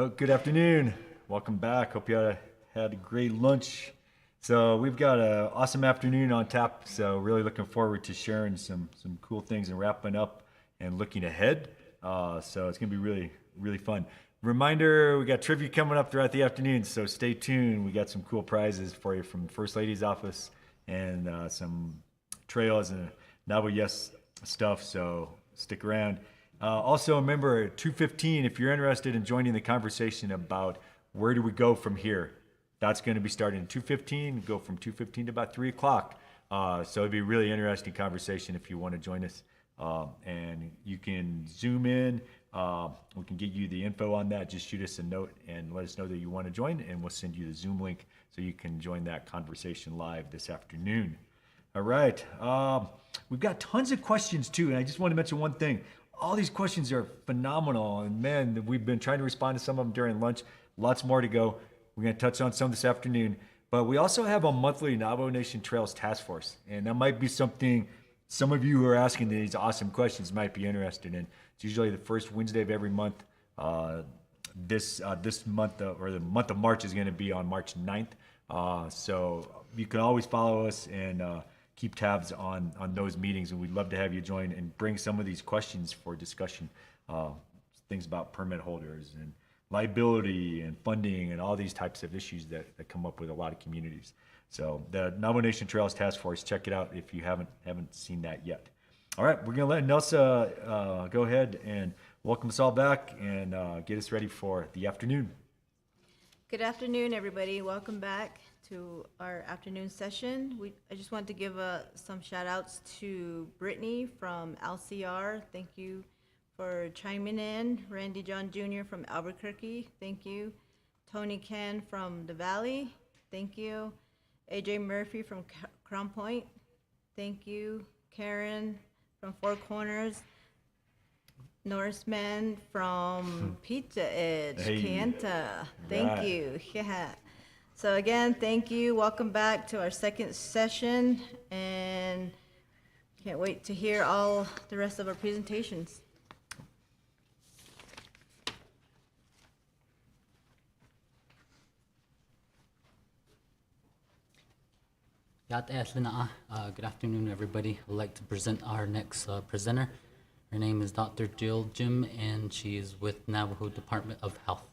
Oh, good afternoon. Welcome back. Hope you had a great lunch. So we've got an awesome afternoon on tap. So really looking forward to sharing some cool things and wrapping up and looking ahead. So it's gonna be really fun. Reminder: we got trivia coming up throughout the afternoon. So stay tuned. We got some cool prizes for you from First Lady's office and some trails and Navajo Yes stuff. So stick around. Also, remember 2:15 if you're interested in joining the conversation about where do we go from here. That's going to be starting at 2:15. Go from 2:15 to about 3 o'clock. So it'd be a really interesting conversation if you want to join us. And you can zoom in. We can get you the info on that. Just shoot us a note and let us know that you want to join, and we'll send you the Zoom link so you can join that conversation live this afternoon. All right. We've got tons of questions too, and I just want to mention one thing. All these questions are phenomenal, and man, we've been trying to respond to some of them during lunch. Lots more to go. We're going to touch on some this afternoon, but we also have a monthly Navajo Nation Trails Task Force, and that might be something some of you who are asking these awesome questions might be interested in. It's usually the first Wednesday of every month. This month or the month of March is going to be on March 9th. So you can always follow us and keep tabs on those meetings, and we'd love to have you join and bring some of these questions for discussion. Things about permit holders and liability and funding and all these types of issues that come up with a lot of communities. So the Navajo Nation Trails Task Force, check it out if you haven't seen that yet. All right, we're gonna let Nelsa go ahead and welcome us all back and get us ready for the afternoon. Good afternoon, everybody. Welcome back to our afternoon session. I just want to give some shout outs to Brittany from LCR. Thank you for chiming in. Randy John Jr. from Albuquerque. Thank you. Tony Ken from the Valley. Thank you. AJ Murphy from Crown Point. Thank you. Karen from Four Corners. Norseman from Pizza Edge, Hey, Kayenta. Thank right. you. Yeah. So again, thank you. Welcome back to our second session, and can't wait to hear all the rest of our presentations. Good afternoon, everybody. I'd like to present our next presenter. Her name is Dr. Jill Jim, and she is with Navajo Department of Health.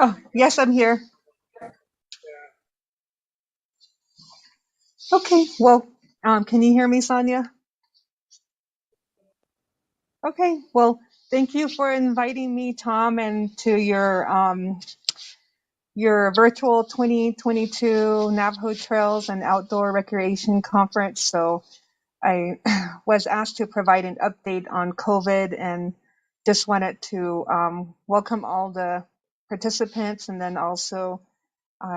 Oh, yes, I'm here. Okay, well, can you hear me, Sonia? Okay, well, thank you for inviting me, Tom, and to your virtual 2022 Navajo Trails and Outdoor Recreation Conference. So I was asked to provide an update on COVID and just wanted to welcome all the participants, and then also I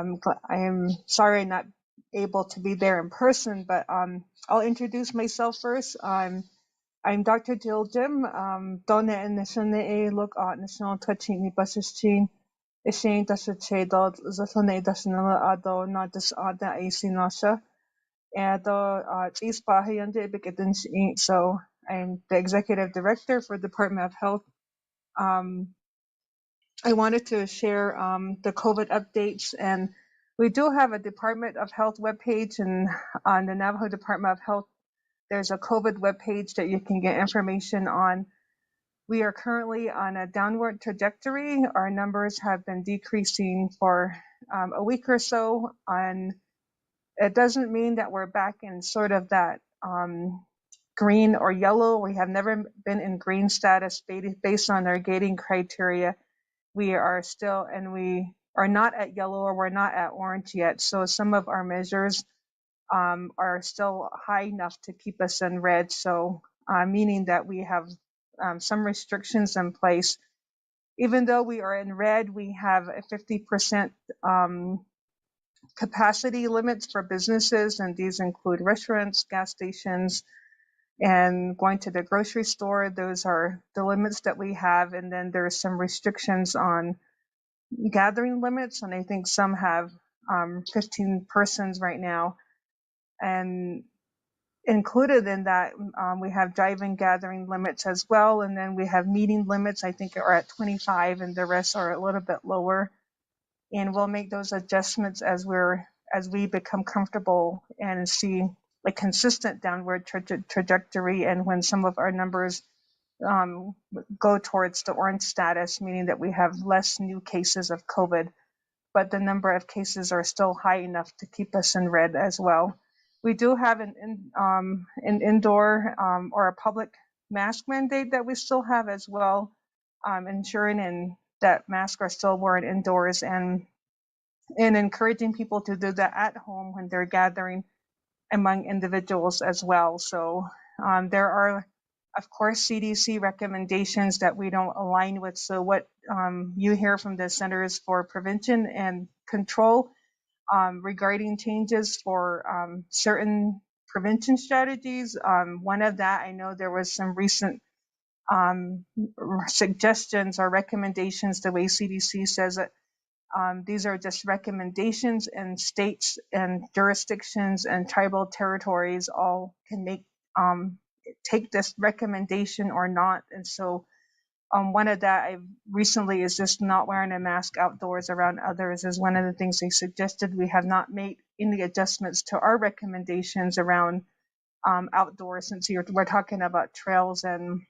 am sorry I'm not able to be there in person, but I'll introduce myself first. I'm Dr. Jill Jim. Done in the Sunday look at National Touching the Bussistin. Ishane does a chadod, Zathane does another ado, not this other AC Nasha. And East Bahayande Bikidins. So I'm the executive director for Department of Health. Um, I wanted to share the COVID updates, and we do have a Department of Health webpage, and on the Navajo Department of Health, there's a COVID webpage that you can get information on. We are currently on a downward trajectory. Our numbers have been decreasing for a week or so, and it doesn't mean that we're back in sort of that green or yellow. We have never been in green status based on our gating criteria. We are still, and we are not at yellow or we're not at orange yet. So some of our measures are still high enough to keep us in red. So meaning that we have some restrictions in place. Even though we are in red, we have a 50% capacity limits for businesses, and these include restaurants, gas stations, and going to the grocery store. Those are the limits that we have. And then there's some restrictions on gathering limits, and I think some have 15 persons right now. And included in that, we have drive-in gathering limits as well, and then we have meeting limits. I think are at 25, and the rest are a little bit lower. And we'll make those adjustments as we become comfortable and see a consistent downward trajectory, and when some of our numbers um, go towards the orange status, meaning that we have less new cases of COVID, but the number of cases are still high enough to keep us in red as well. We do have an indoor or a public mask mandate that we still have as well, ensuring that masks are still worn indoors, and encouraging people to do that at home when they're gathering among individuals as well. So there are, of course, CDC recommendations that we don't align with. So what you hear from the Centers for Prevention and Control regarding changes for certain prevention strategies. One of that, I know there was some recent um, suggestions or recommendations. The way CDC says it, these are just recommendations, and states and jurisdictions and tribal territories all can take this recommendation or not. And so one of that I recently is just not wearing a mask outdoors around others is one of the things they suggested. We have not made any adjustments to our recommendations around outdoors, since we're talking about trails and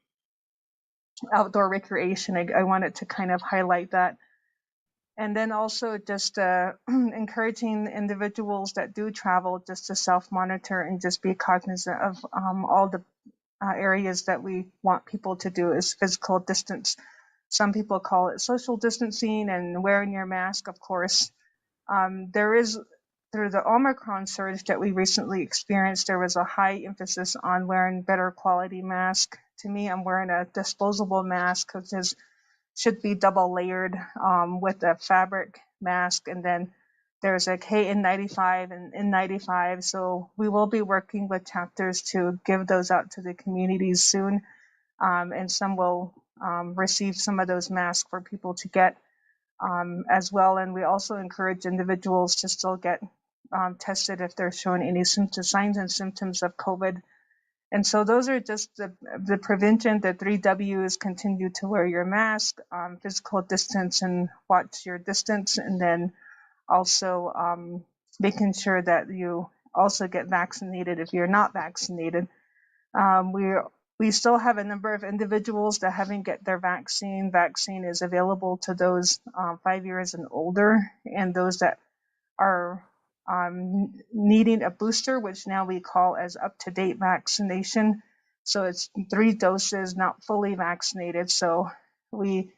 outdoor recreation. I wanted to kind of highlight that. And then also just encouraging individuals that do travel just to self-monitor and just be cognizant of all the areas that we want people to do is physical distance. Some people call it social distancing and wearing your mask, of course. There is, through the Omicron surge that we recently experienced, there was a high emphasis on wearing better quality mask. To me, I'm wearing a disposable mask, which should be double layered with a fabric mask. And then there's a KN95 and N95. So we will be working with chapters to give those out to the communities soon. And some will receive some of those masks for people to get as well. And we also encourage individuals to still get tested if they're showing any signs and symptoms of COVID. And so those are just the prevention. The 3 W's: continue to wear your mask, physical distance and watch your distance, and then also making sure that you also get vaccinated if you're not vaccinated. We still have a number of individuals that haven't get their vaccine. Vaccine is available to those 5 years and older, and those that are needing a booster, which now we call as up-to-date vaccination. So it's 3 doses, not fully vaccinated. So we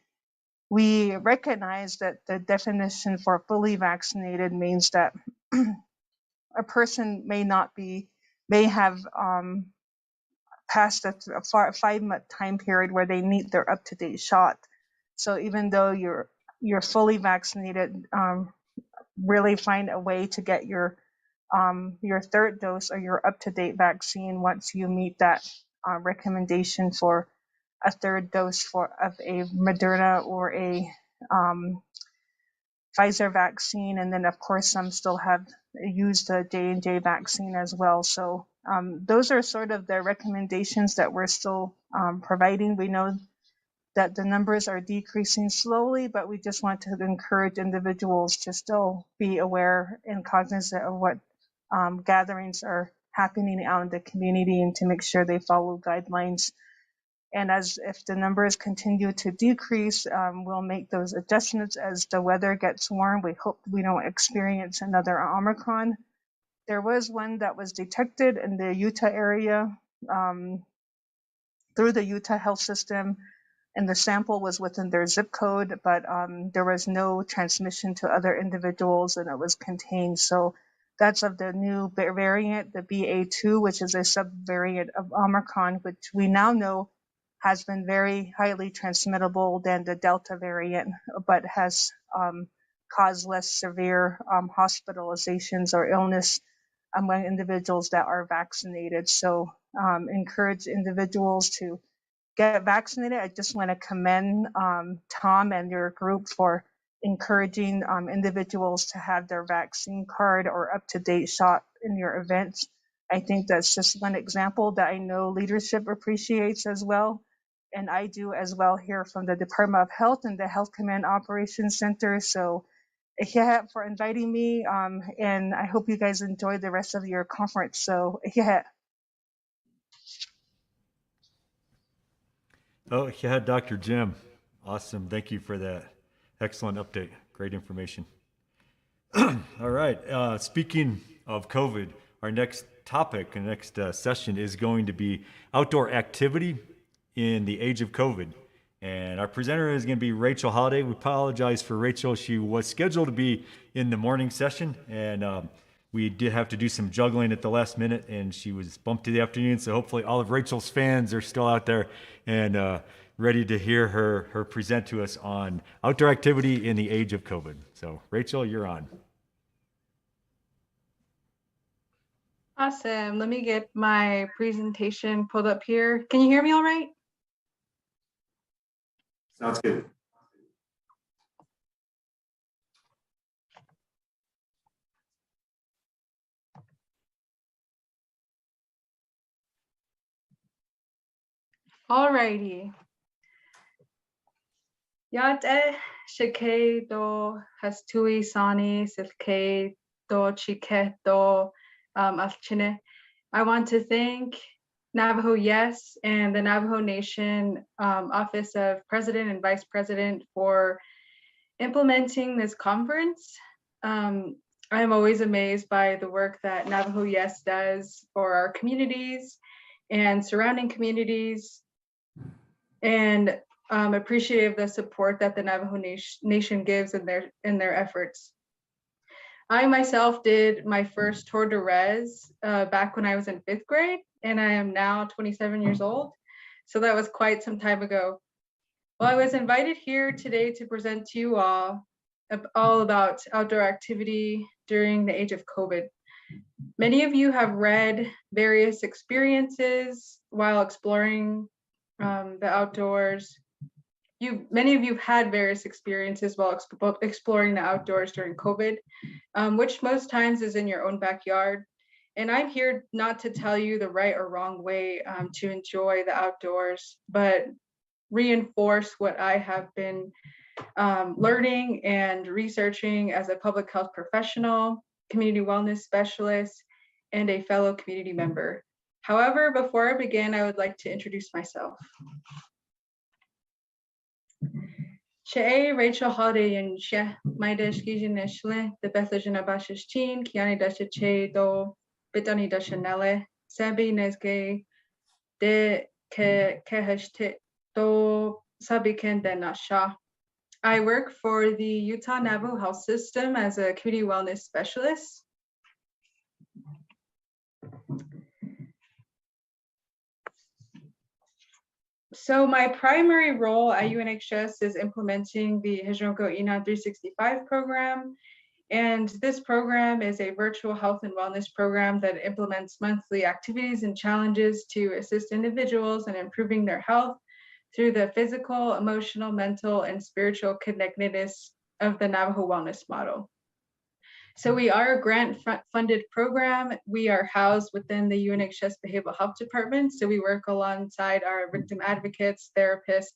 recognize that the definition for fully vaccinated means that a person may have past a 5-month time period where they need their up-to-date shot. So even though you're fully vaccinated, really find a way to get your 3rd dose or your up-to-date vaccine once you meet that recommendation for a 3rd dose of a Moderna or a Pfizer vaccine. And then of course some still have used the J&J vaccine as well. So those are sort of the recommendations that we're still providing. We know that the numbers are decreasing slowly, but we just want to encourage individuals to still be aware and cognizant of what gatherings are happening out in the community, and to make sure they follow guidelines. And if the numbers continue to decrease, we'll make those adjustments as the weather gets warm. We hope we don't experience another Omicron. There was one that was detected in the Utah area through the Utah health system. and the sample was within their zip code, but there was no transmission to other individuals, and it was contained. So that's of the new variant, the BA2, which is a subvariant of Omicron, which we now know has been very highly transmittable than the Delta variant, but has caused less severe hospitalizations or illness among individuals that are vaccinated. So encourage individuals to get vaccinated. I just want to commend Tom and your group for encouraging individuals to have their vaccine card or up-to-date shot in your events. I think that's just one example that I know leadership appreciates as well. And I do as well here from the Department of Health and the Health Command Operations Center. So yeah, for inviting me. And I hope you guys enjoy the rest of your conference. So yeah. Oh, yeah, Dr. Jim. Awesome. Thank you for that excellent update. Great information. All right. Speaking of COVID, our next topic and next session is going to be outdoor activity in the age of COVID. And our presenter is going to be Rachel Holiday. We apologize for Rachel. She was scheduled to be in the morning session, and we did have to do some juggling at the last minute, and she was bumped to the afternoon. So hopefully all of Rachel's fans are still out there and ready to hear her present to us on outdoor activity in the age of COVID. So Rachel, you're on. Awesome. Let me get my presentation pulled up here. Can you hear me all right? Sounds good. Alrighty. Yate shike do hastui sani silke do chike do alchine. I want to thank Navajo Yes and the Navajo Nation Office of President and Vice President for implementing this conference. I am always amazed by the work that Navajo Yes does for our communities and surrounding communities, and appreciative of the support that the Navajo Nation gives in their efforts. I myself did my first tour de res back when I was in 5th grade, and I am now 27 years old. So that was quite some time ago. Well, I was invited here today to present to you all about outdoor activity during the age of COVID. Many of you have read various experiences while exploring the outdoors. Many of you had various experiences while exploring the outdoors during COVID, which most times is in your own backyard. And I'm here not to tell you the right or wrong way to enjoy the outdoors, but reinforce what I have been learning and researching as a public health professional, community wellness specialist, and a fellow community member. However, before I begin, I would like to introduce myself. Che Rachel Holiday and She my deshkijin neshle the Bethlehem Abashishtin Kiani Dasha Che do Bitani Dasha Nele Sabi Nesge de Keheshte do Sabiken de Nasha. I work for the Utah Navajo Health System as a community wellness specialist. So my primary role at UNHS is implementing the Hijinoko INA 365 program. And this program is a virtual health and wellness program that implements monthly activities and challenges to assist individuals in improving their health through the physical, emotional, mental, and spiritual connectedness of the Navajo wellness model. So we are a grant-funded program. We are housed within the UNHS Behavioral Health Department. So we work alongside our victim advocates, therapists,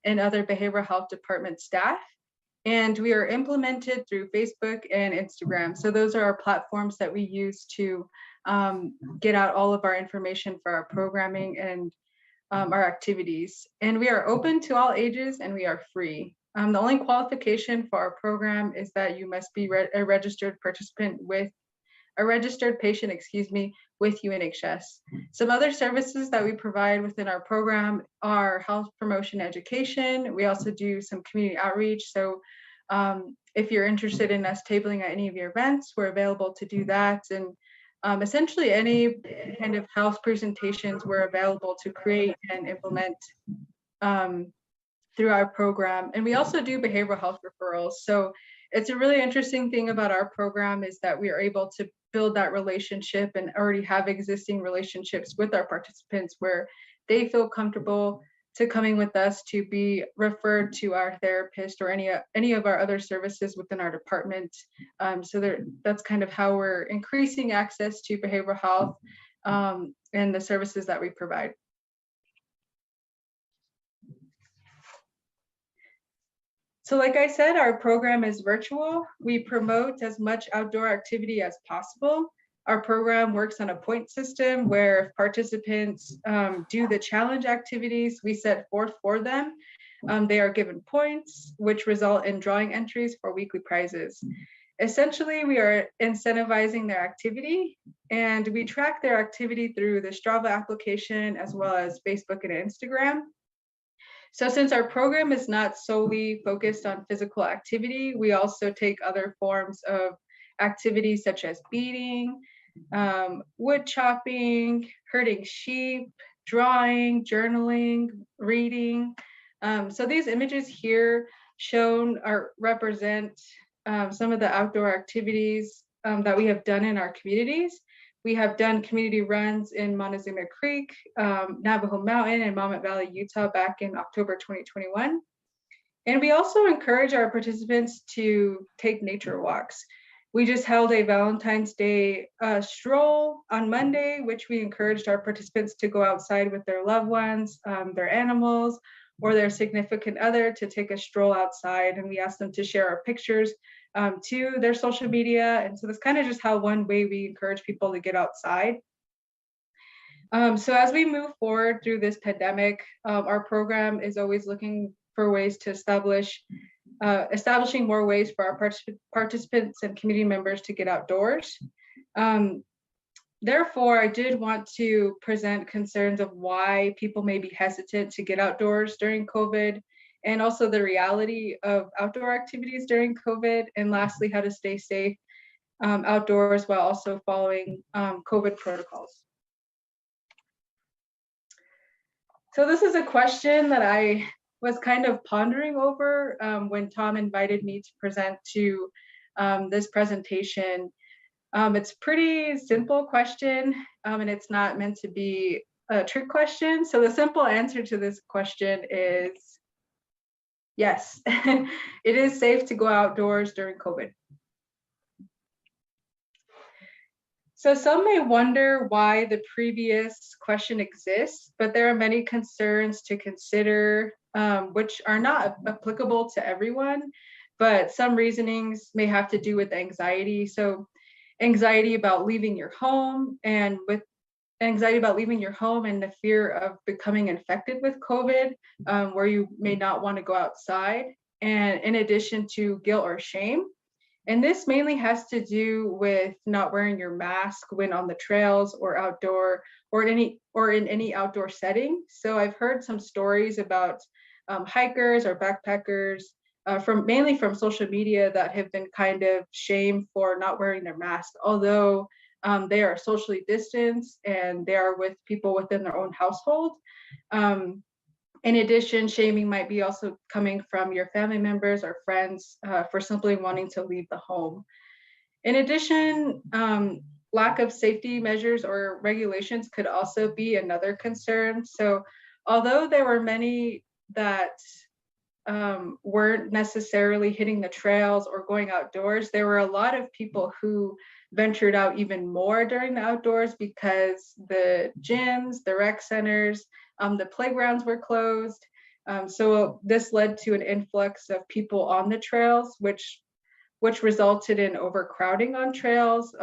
and other behavioral health department staff. And we are implemented through Facebook and Instagram. So those are our platforms that we use to get out all of our information for our programming and our activities. And we are open to all ages and we are free. The only qualification for our program is that you must be a registered participant with a registered patient, with UNHS. Some other services that we provide within our program are health promotion education. We also do some community outreach. So if you're interested in us tabling at any of your events, we're available to do that. And essentially any kind of health presentations we're available to create and implement through our program. And we also do behavioral health referrals. So it's a really interesting thing about our program is that we are able to build that relationship and already have existing relationships with our participants where they feel comfortable to coming with us to be referred to our therapist or any of our other services within our department. That's kind of how we're increasing access to behavioral health and the services that we provide. So like I said, our program is virtual. We promote as much outdoor activity as possible. Our program works on a point system where if participants do the challenge activities we set forth for them, they are given points, which result in drawing entries for weekly prizes. Essentially, we are incentivizing their activity, and we track their activity through the Strava application as well as Facebook and Instagram. So since our program is not solely focused on physical activity, we also take other forms of activities such as beading, wood chopping, herding sheep, drawing, journaling, reading. So these images here shown represent some of the outdoor activities that we have done in our communities. We have done community runs in Montezuma Creek, Navajo Mountain, and Monmouth Valley, Utah back in October 2021. And we also encourage our participants to take nature walks. We just held a Valentine's Day stroll on Monday, which we encouraged our participants to go outside with their loved ones, their animals, or their significant other to take a stroll outside. And we asked them to share our pictures to their social media. And so that's kind of just how one way we encourage people to get outside. So as we move forward through this pandemic, our program is always looking for ways to establishing more ways for our participants and community members to get outdoors. Therefore, I did want to present concerns of why people may be hesitant to get outdoors during COVID, and also the reality of outdoor activities during COVID, and lastly, how to stay safe outdoors while also following COVID protocols. So this is a question that I was kind of pondering over when Tom invited me to present to this presentation. It's a pretty simple question, and it's not meant to be a trick question. So the simple answer to this question is yes, it is safe to go outdoors during COVID. So some may wonder why the previous question exists, but there are many concerns to consider, which are not applicable to everyone, but some reasonings may have to do with anxiety. So anxiety about leaving your home, and with anxiety about leaving your home and the fear of becoming infected with COVID, where you may not want to go outside, and in addition to guilt or shame. And this mainly has to do with not wearing your mask when on the trails or outdoor or in any outdoor setting. So I've heard some stories about hikers or backpackers mainly from social media that have been kind of shamed for not wearing their mask, although they are socially distanced and they are with people within their own household. In addition, shaming might be also coming from your family members or friends for simply wanting to leave the home. In addition, lack of safety measures or regulations could also be another concern. So although there were many that weren't necessarily hitting the trails or going outdoors, there were a lot of people who ventured out even more during the outdoors because the gyms, the rec centers, the playgrounds were closed. So this led to an influx of people on the trails, which resulted in overcrowding on trails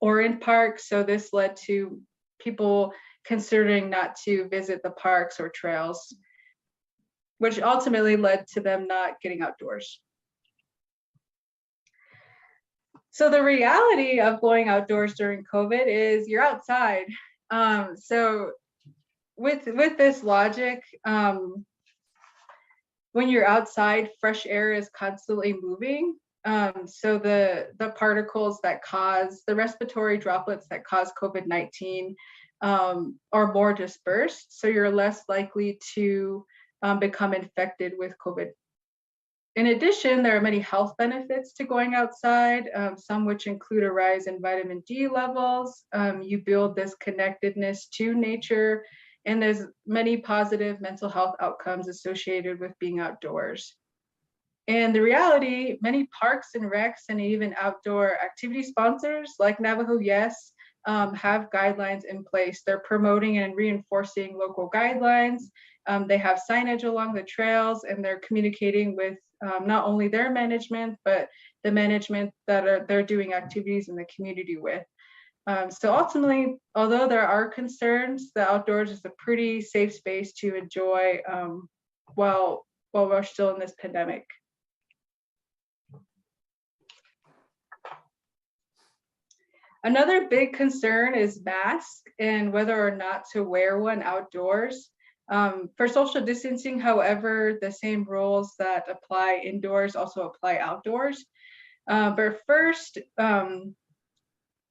or in parks. So this led to people considering not to visit the parks or trails, which ultimately led to them not getting outdoors. So the reality of going outdoors during COVID is you're outside. So with this logic, when you're outside, fresh air is constantly moving. So the particles that cause the respiratory droplets that cause COVID-19 are more dispersed. So you're less likely to become infected with COVID. In addition, there are many health benefits to going outside, some which include a rise in vitamin D levels. You build this connectedness to nature, and there's many positive mental health outcomes associated with being outdoors. And the reality, many parks and recs and even outdoor activity sponsors like Navajo Yes have guidelines in place. They're promoting and reinforcing local guidelines. They have signage along the trails, and they're communicating with not only their management, but the management that they're doing activities in the community with. So ultimately, although there are concerns, the outdoors is a pretty safe space to enjoy while we're still in this pandemic. Another big concern is masks and whether or not to wear one outdoors. For social distancing, however, the same rules that apply indoors also apply outdoors. But first,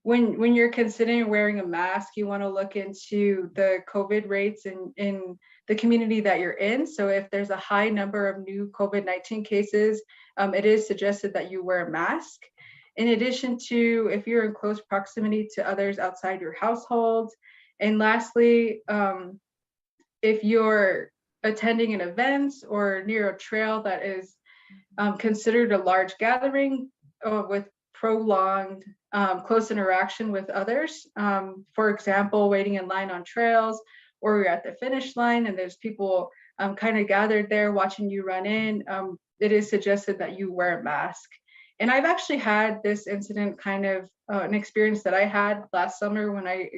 when you're considering wearing a mask, you want to look into the COVID rates in the community that you're in. So if there's a high number of new COVID-19 cases, it is suggested that you wear a mask. In addition to if you're in close proximity to others outside your household. And lastly, if you're attending an event or near a trail that is considered a large gathering with prolonged close interaction with others, for example, waiting in line on trails, or you're at the finish line and there's people kind of gathered there watching you run in, it is suggested that you wear a mask. And I've actually had this incident kind of an experience that I had last summer when I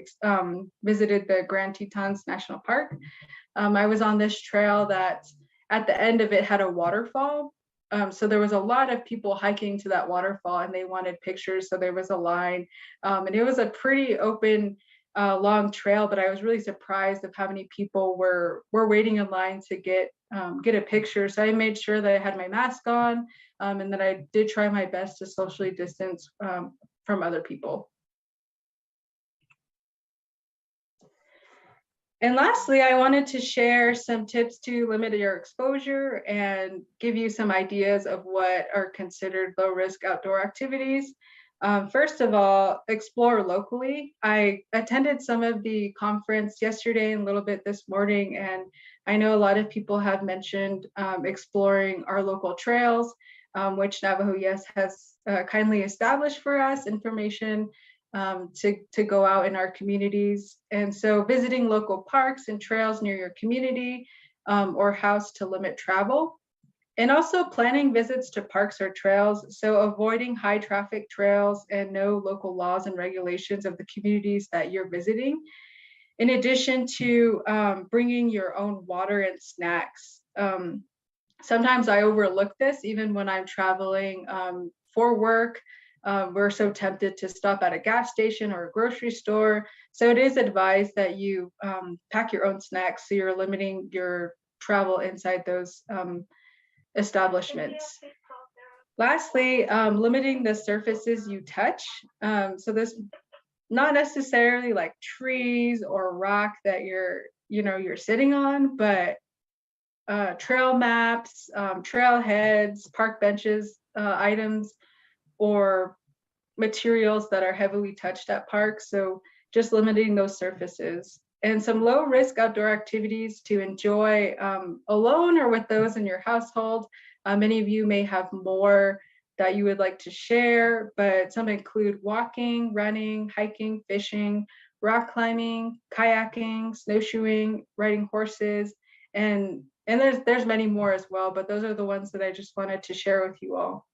visited the Grand Tetons National Park. I was on this trail that at the end of it had a waterfall. So there was a lot of people hiking to that waterfall and they wanted pictures. So there was a line and it was a pretty open, long trail, but I was really surprised of how many people were waiting in line to get a picture. So I made sure that I had my mask on and that I did try my best to socially distance from other people. And lastly, I wanted to share some tips to limit your exposure and give you some ideas of what are considered low risk outdoor activities. First of all, explore locally. I attended some of the conference yesterday and a little bit this morning, and I know a lot of people have mentioned exploring our local trails, which Navajo Yes has kindly established for us information to go out in our communities. And so visiting local parks and trails near your community or house to limit travel. And also planning visits to parks or trails, so avoiding high traffic trails and know local laws and regulations of the communities that you're visiting. In addition to bringing your own water and snacks. Sometimes I overlook this even when I'm traveling for work. We're so tempted to stop at a gas station or a grocery store. So it is advised that you pack your own snacks so you're limiting your travel inside those establishments. Lastly, limiting the surfaces you touch. So this not necessarily like trees or rock that you're sitting on, but trail maps, trailheads, park benches, items, or materials that are heavily touched at parks. So just limiting those surfaces. And some low risk outdoor activities to enjoy alone or with those in your household. Many of you may have more that you would like to share, but some include walking, running, hiking, fishing, rock climbing, kayaking, snowshoeing, riding horses, and there's many more as well, but those are the ones that I just wanted to share with you all.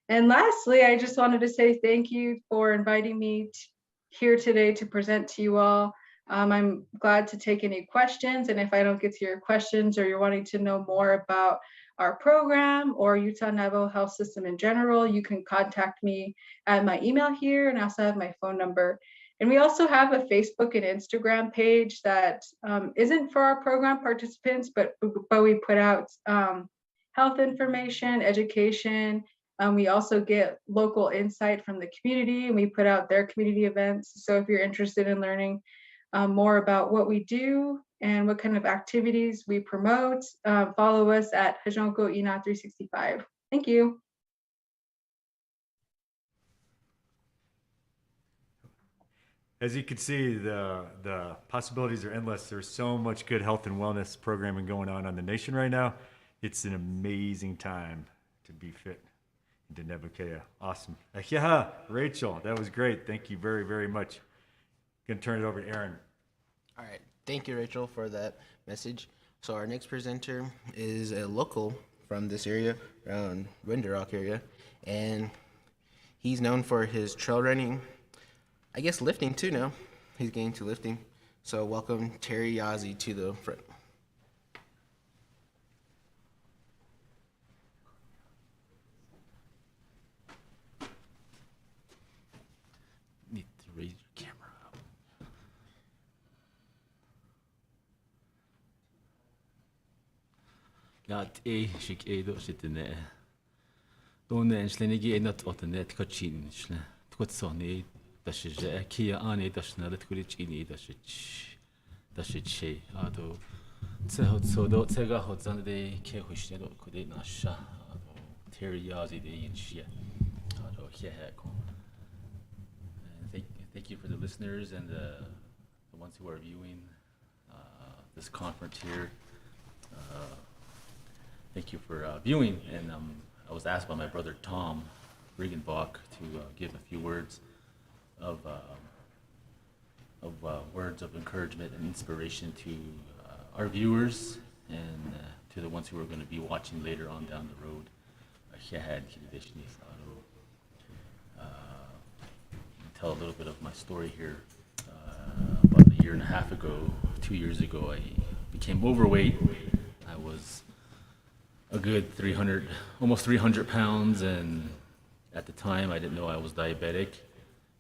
And lastly, I just wanted to say thank you for inviting me here today to present to you all. I'm glad to take any questions, and if I don't get to your questions or you're wanting to know more about our program or Utah Navajo Health System in general, you can contact me at my email here, and I also have my phone number. And we also have a Facebook and Instagram page that isn't for our program participants, but we put out health information, education. We also get local insight from the community, and we put out their community events. So if you're interested in learning more about what we do and what kind of activities we promote, follow us at Hajonko Ina 365. Thank you. As you can see, the possibilities are endless. There's so much good health and wellness programming going on the nation right now. It's an amazing time to be fit and to Nebuchadnezzar. Awesome. Yeah, Rachel, that was great. Thank you very, very much. Gonna turn it over to Aaron. All right. Thank you, Rachel, for that message. So our next presenter is a local from this area, around Winter Rock area, and he's known for his trail running, I guess lifting too now. He's getting to lifting. So welcome Terry Yazzie to the front. Need to raise your camera up. Lat e shik e do shitne. Don't slenigi e not otnet kachin shne. Twatsoni dashje kia ani dashna that could chini dashit she ado so do tsega hotzan de ke hushne do could nasha ado Terry Yazzie de in shia ado heko. Thank you for the listeners and the ones who are viewing this conference here. Thank you for viewing. And I was asked by my brother Tom Regenbach to give a few words of words of encouragement and inspiration to our viewers and to the ones who are going to be watching later on down the road. Tell a little bit of my story here. About a year and a half ago, 2 years ago, I became overweight. I was a good 300, almost 300 pounds, and at the time I didn't know I was diabetic.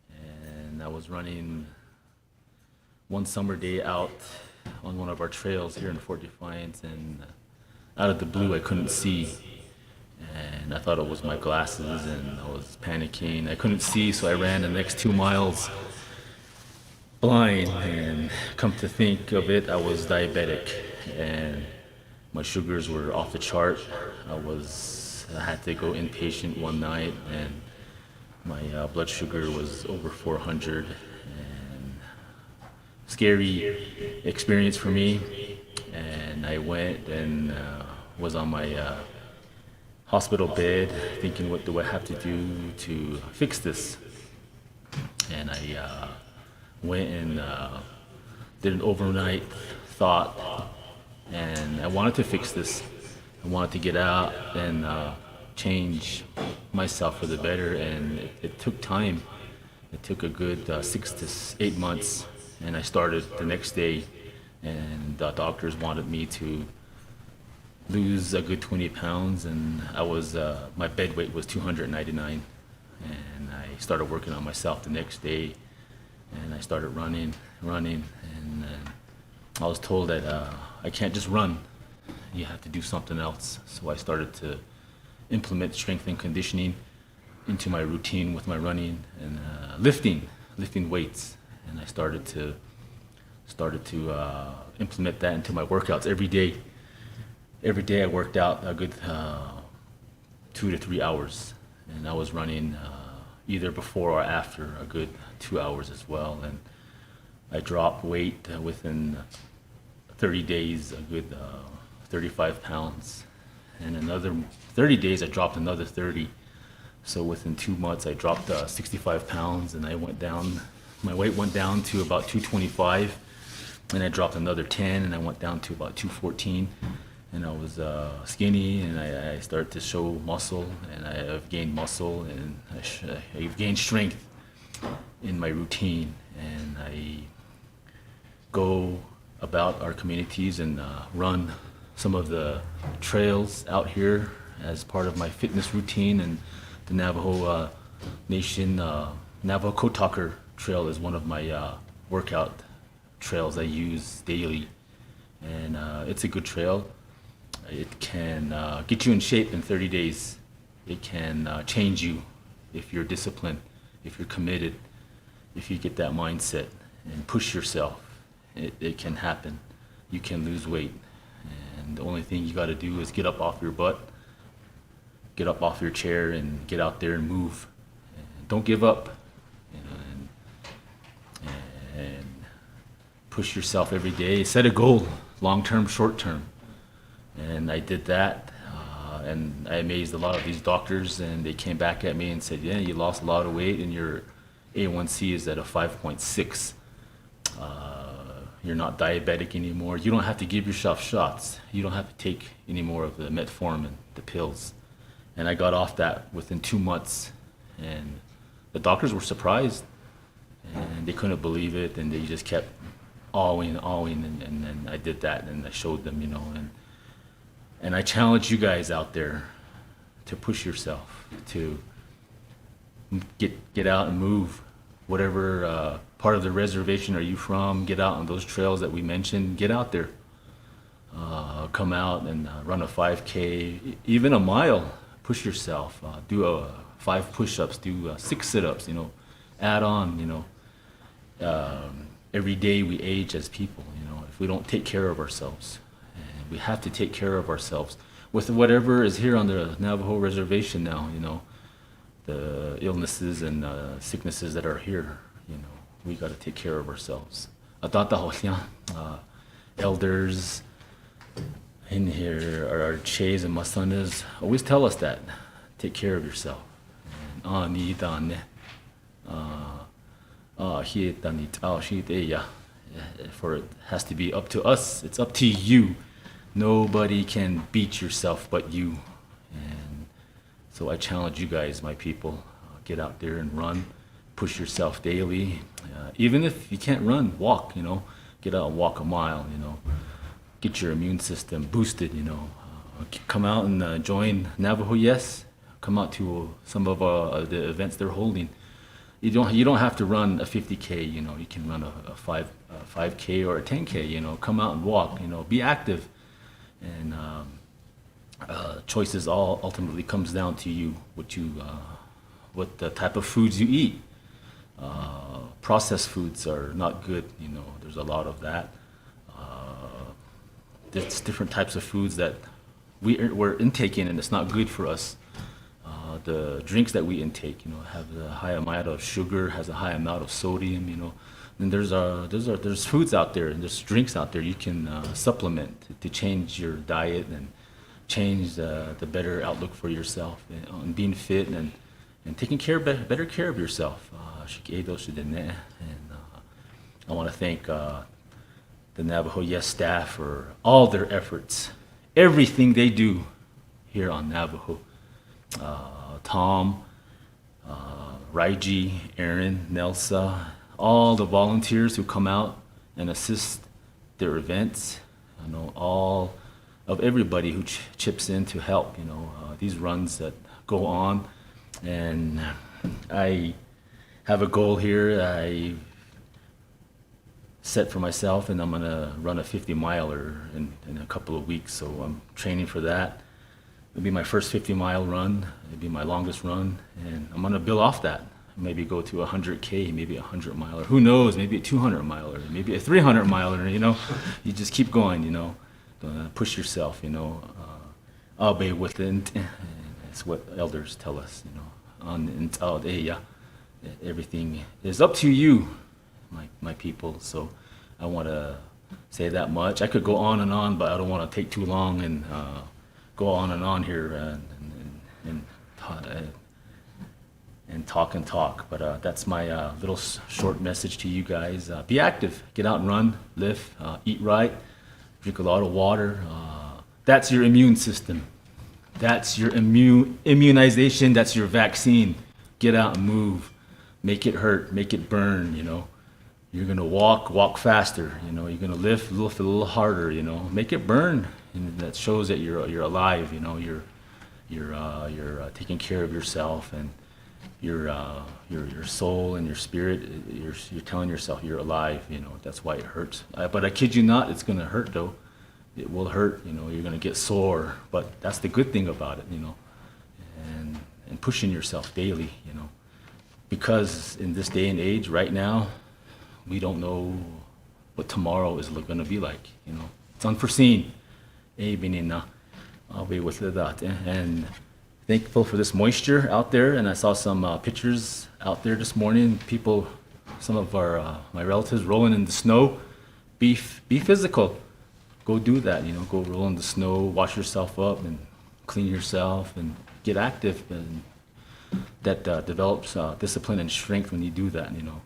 And I was running one summer day out on one of our trails here in Fort Defiance, and out of the blue I couldn't see. And I thought it was my glasses, and I was panicking. I couldn't see, so I ran the next 2 miles blind, and come to think of it, I was diabetic, and my sugars were off the chart. I had to go inpatient one night, and my blood sugar was over 400, and scary experience for me. And I went and was on my hospital bed thinking, what do I have to do to fix this? And I went and did an overnight thought, and I wanted to fix this. I wanted to get out and change myself for the better, and it took time. It took a good 6 to 8 months, and I started the next day, and the doctors wanted me to lose a good 20 pounds, and I was my bed weight was 299, and I started working on myself the next day, and I started running, and I was told that I can't just run, you have to do something else. So I started to implement strength and conditioning into my routine with my running and lifting weights, and I started to implement that into my workouts every day. Every day I worked out a good 2 to 3 hours, and I was running either before or after a good 2 hours as well. And I dropped weight within 30 days, a good 35 pounds. And another 30 days I dropped another 30. So within 2 months I dropped 65 pounds, and my weight went down to about 225, and I dropped another 10, and I went down to about 214. And I was skinny, and I started to show muscle, and I've gained muscle, and I've gained strength in my routine. And I go about our communities and run some of the trails out here as part of my fitness routine, and the Navajo Nation Navajo Kotaker Trail is one of my workout trails I use daily, and it's a good trail. It can get you in shape in 30 days. It can change you if you're disciplined, if you're committed, if you get that mindset and push yourself. It can happen. You can lose weight. And the only thing you got to do is get up off your butt, get up off your chair, and get out there and move. And don't give up. You know, and push yourself every day. Set a goal, long-term, short-term. And I did that. And I amazed a lot of these doctors, and they came back at me and said, yeah, you lost a lot of weight, and your A1C is at a 5.6. You're not diabetic anymore. You don't have to give yourself shots. You don't have to take any more of the metformin, the pills. And I got off that within 2 months. And the doctors were surprised. And they couldn't believe it. And they just kept awing. And then I did that, and I showed them, you know. And I challenge you guys out there to push yourself, to get out and move. Whatever part of the reservation are you from, get out on those trails that we mentioned, get out there. Come out and run a 5K, even a mile, push yourself. Do 5 push-ups, do 6 sit-ups, you know, add on, you know. Every day we age as people, you know, if we don't take care of ourselves. And we have to take care of ourselves with whatever is here on the Navajo reservation now, you know. The illnesses and sicknesses that are here, you know, we got to take care of ourselves. Elders in here, our Chays and Masanas always tell us that. Take care of yourself. For it has to be up to us. It's up to you. Nobody can beat yourself but you. So I challenge you guys, my people, get out there and run, push yourself daily. Even if you can't run, walk, you know, get out and walk a mile, you know, get your immune system boosted, you know. Come out and join Navajo Yes. Come out to some of the events they're holding. You don't have to run a 50K, you know, you can run a 5K or a 10K, you know, come out and walk, you know, be active. And choices all ultimately comes down to you, what the type of foods you eat. Processed foods are not good, you know, there's a lot of that. There's different types of foods that we're intaking, and it's not good for us. The drinks that we intake, you know, have a high amount of sugar, has a high amount of sodium, you know. And there's foods out there, and there's drinks out there you can supplement to change your diet and change the better outlook for yourself and being fit and taking better care of yourself. And I want to thank the Navajo Yes staff for all their efforts, everything they do here on Navajo. Tom, Raiji, Aaron, Nelsa, all the volunteers who come out and assist their events, you know, all of everybody who chips in to help, you know, these runs that go on. And I have a goal here I set for myself, and I'm going to run a 50-miler in a couple of weeks, so I'm training for that. It'll be my first 50-mile run. It'll be my longest run, and I'm going to build off that. Maybe go to 100K, maybe a 100-miler. Who knows? Maybe a 200-miler, maybe a 300-miler, you know. You just keep going, you know. Push yourself, you know. Obey within. That's what elders tell us, you know. Everything is up to you, my people. So I want to say that much. I could go on and on, but I don't want to take too long and go on and on here and talk. But that's my little short message to you guys. Be active. Get out and run, lift, eat right, drink a lot of water. That's your immune system. That's your immunization. That's your vaccine. Get out and move. Make it hurt. Make it burn, you know. You're going to walk faster, you know. You're going to lift a little harder, you know. Make it burn. and that shows that you're alive. You know, you're taking care of yourself, and your soul and your spirit. You're telling yourself you're alive. You know, that's why it hurts. But I kid you not, it's gonna hurt though. It will hurt. You know, you're gonna get sore, but that's the good thing about it. You know, and pushing yourself daily. You know, because in this day and age, right now, we don't know what tomorrow is going to be like. You know, it's unforeseen. I'll be with that. And thankful for this moisture out there. And I saw some pictures out there this morning. People, some of my relatives rolling in the snow. Be physical. Go do that. You know, go roll in the snow, wash yourself up, and clean yourself, and get active. And that develops discipline and strength when you do that. You know.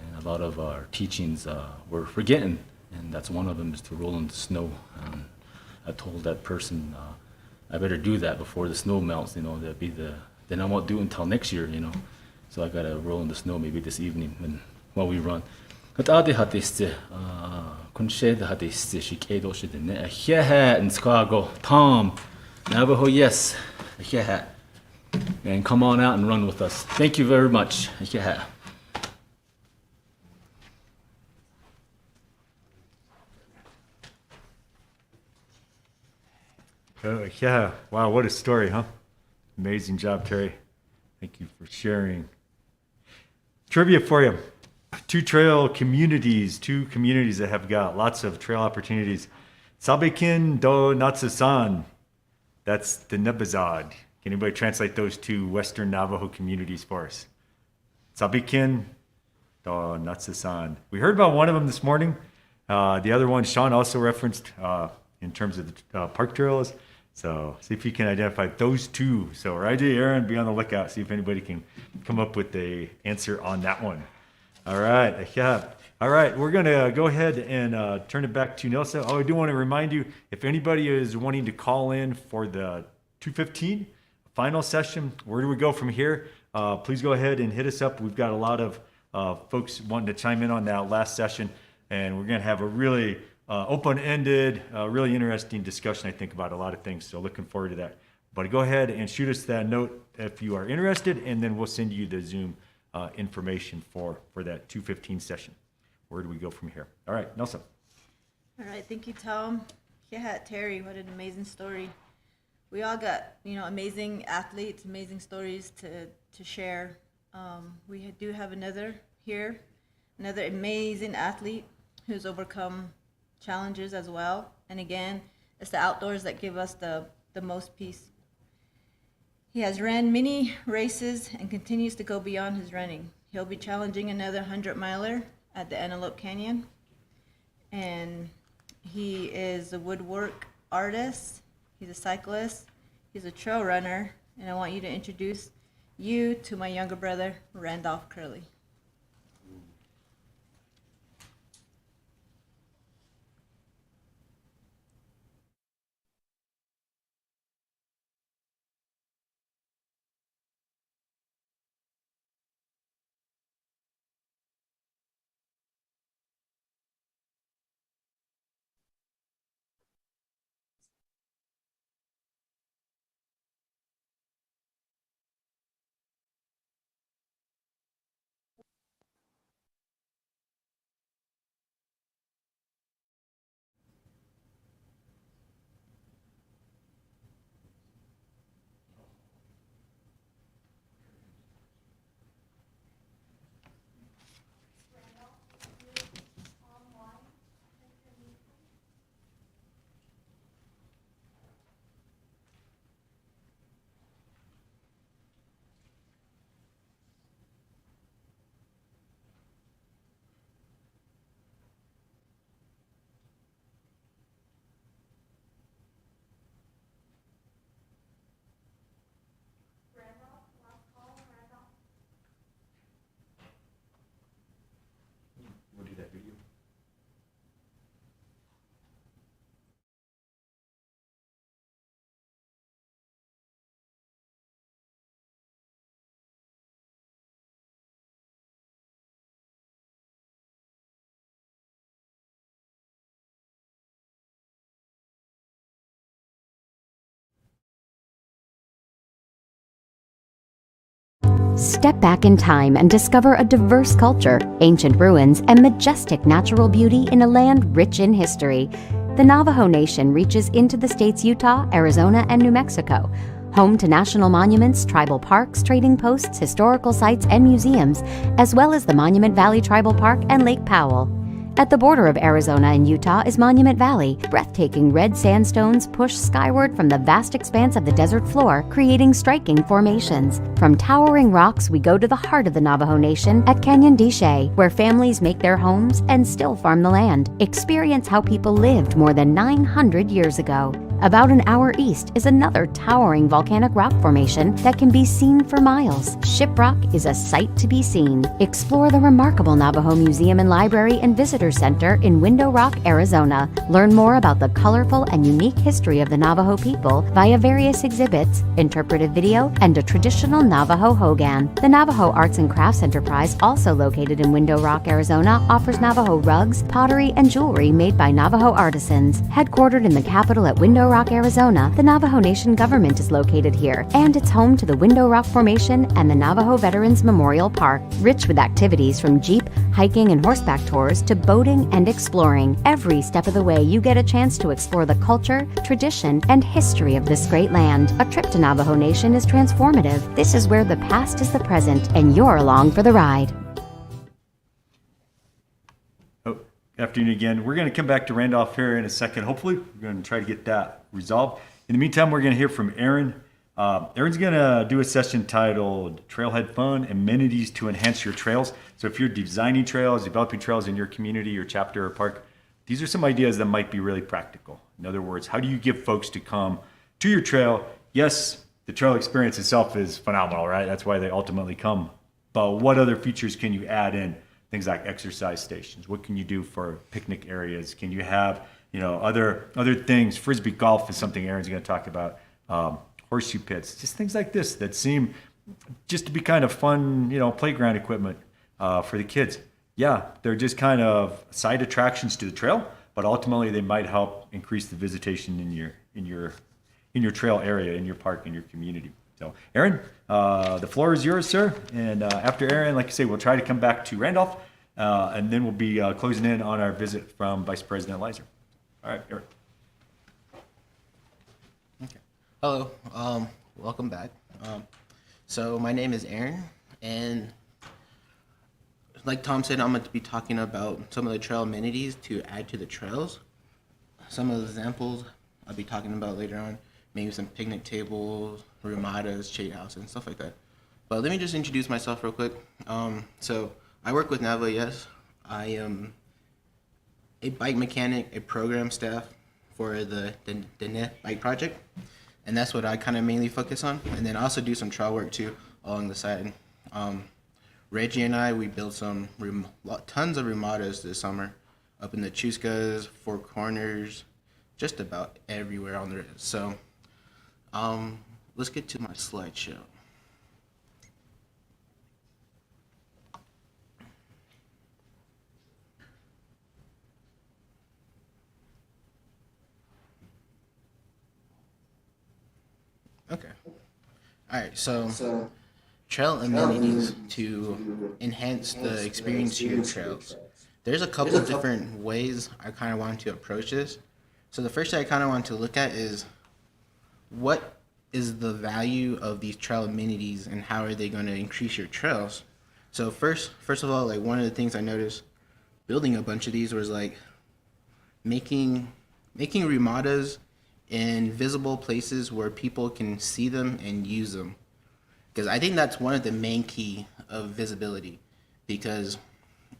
And a lot of our teachings we're forgetting, and that's one of them is to roll in the snow. I told that person I better do that before the snow melts. You know, then I won't do it until next year. You know, so I gotta roll in the snow maybe this evening while we run. Tom, Navajo, yes, and come on out and run with us. Thank you very much. Yeah. Wow, what a story, huh? Amazing job, Terry. Thank you for sharing. Trivia for you. Two communities that have got lots of trail opportunities. Sabekin do Natsusan. That's the Nebazad. Can anybody translate those two Western Navajo communities for us? Sabekin do Natsusan. We heard about one of them this morning. The other one, Sean also referenced in terms of the park trails. So see if you can identify those two. So Raja, Aaron, be on the lookout. See if anybody can come up with the answer on that one. All right. Yeah. All right. We're going to go ahead and turn it back to Nelson. Oh, I do want to remind you, if anybody is wanting to call in for the 2:15 final session, where do we go from here? Please go ahead and hit us up. We've got a lot of folks wanting to chime in on that last session, and we're going to have a really open-ended, really interesting discussion, I think, about a lot of things. So looking forward to that. But go ahead and shoot us that note if you are interested, and then we'll send you the Zoom information for that 2:15 session. Where do we go from here? All right, Nelson. All right, thank you, Tom. Yeah, Terry, what an amazing story. We all got, amazing athletes, amazing stories to share. We do have another amazing athlete who's overcome challenges as well. And again, it's the outdoors that give us the most peace. He has ran many races and continues to go beyond his running. He'll be challenging another 100-miler at the Antelope Canyon. And he is a woodwork artist. He's a cyclist. He's a trail runner. And I want you to introduce you to my younger brother, Randolph Curley. Step back in time and discover a diverse culture, ancient ruins, and majestic natural beauty in a land rich in history. The Navajo Nation reaches into the states Utah, Arizona, and New Mexico, home to national monuments, tribal parks, trading posts, historical sites, and museums, as well as the Monument Valley Tribal Park and Lake Powell. At the border of Arizona and Utah is Monument Valley. Breathtaking red sandstones push skyward from the vast expanse of the desert floor, creating striking formations. From towering rocks, we go to the heart of the Navajo Nation at Canyon de Chelly, where families make their homes and still farm the land. Experience how people lived more than 900 years ago. About an hour east is another towering volcanic rock formation that can be seen for miles. Shiprock is a sight to be seen. Explore the remarkable Navajo Museum and Library and Visitor Center in Window Rock, Arizona. Learn more about the colorful and unique history of the Navajo people via various exhibits, interpretive video, and a traditional Navajo hogan. The Navajo Arts and Crafts Enterprise, also located in Window Rock, Arizona, offers Navajo rugs, pottery, and jewelry made by Navajo artisans. Headquartered in the capital at Window Rock, Arizona, the Navajo Nation government is located here, and it's home to the Window Rock Formation and the Navajo Veterans Memorial Park, rich with activities from jeep, hiking, and horseback tours to boating and exploring. Every step of the way, you get a chance to explore the culture, tradition, and history of this great land. A trip to Navajo Nation is transformative. This is where the past is the present, and you're along for the ride. Afternoon again. We're going to come back to Randolph here in a second. Hopefully, we're going to try to get that resolved. In the meantime, we're going to hear from Aaron. Aaron's going to do a session titled Trailhead Fun, Amenities to Enhance Your Trails. So if you're designing trails, developing trails in your community or chapter or park, these are some ideas that might be really practical. In other words, how do you get folks to come to your trail? Yes, the trail experience itself is phenomenal, right? That's why they ultimately come. But what other features can you add in? Things like exercise stations. What can you do for picnic areas? Can you have, other things? Frisbee golf is something Aaron's going to talk about. Horseshoe pits, just things like this that seem just to be kind of fun, playground equipment for the kids. Yeah, they're just kind of side attractions to the trail, but ultimately they might help increase the visitation in your trail area, in your park, in your community. So, Aaron, the floor is yours, sir. And after Aaron, like I say, we'll try to come back to Randolph, and then we'll be closing in on our visit from Vice President Leiser. All right, Aaron. Okay. Hello. Welcome back. So my name is Aaron, and like Tom said, I'm going to be talking about some of the trail amenities to add to the trails. Some of the examples I'll be talking about later on, maybe some picnic tables, ramadas, shade houses, and stuff like that. But let me just introduce myself real quick. So I work with Navajo, yes. I am a bike mechanic, a program staff for the NET bike project. And that's what I kind of mainly focus on. And then I also do some trail work too along the side. Reggie and I, we built tons of ramadas this summer up in the Chuscas, Four Corners, just about everywhere on there. So let's get to my slideshow. Okay. All right, so trail amenities to enhance the experience to your trails. There's a couple of different ways I kind of want to approach this. So the first thing I kind of want to look at is what is the value of these trail amenities and how are they going to increase your trails? So first of all, like one of the things I noticed building a bunch of these was like making ramadas in visible places where people can see them and use them. Because I think that's one of the main key of visibility. Because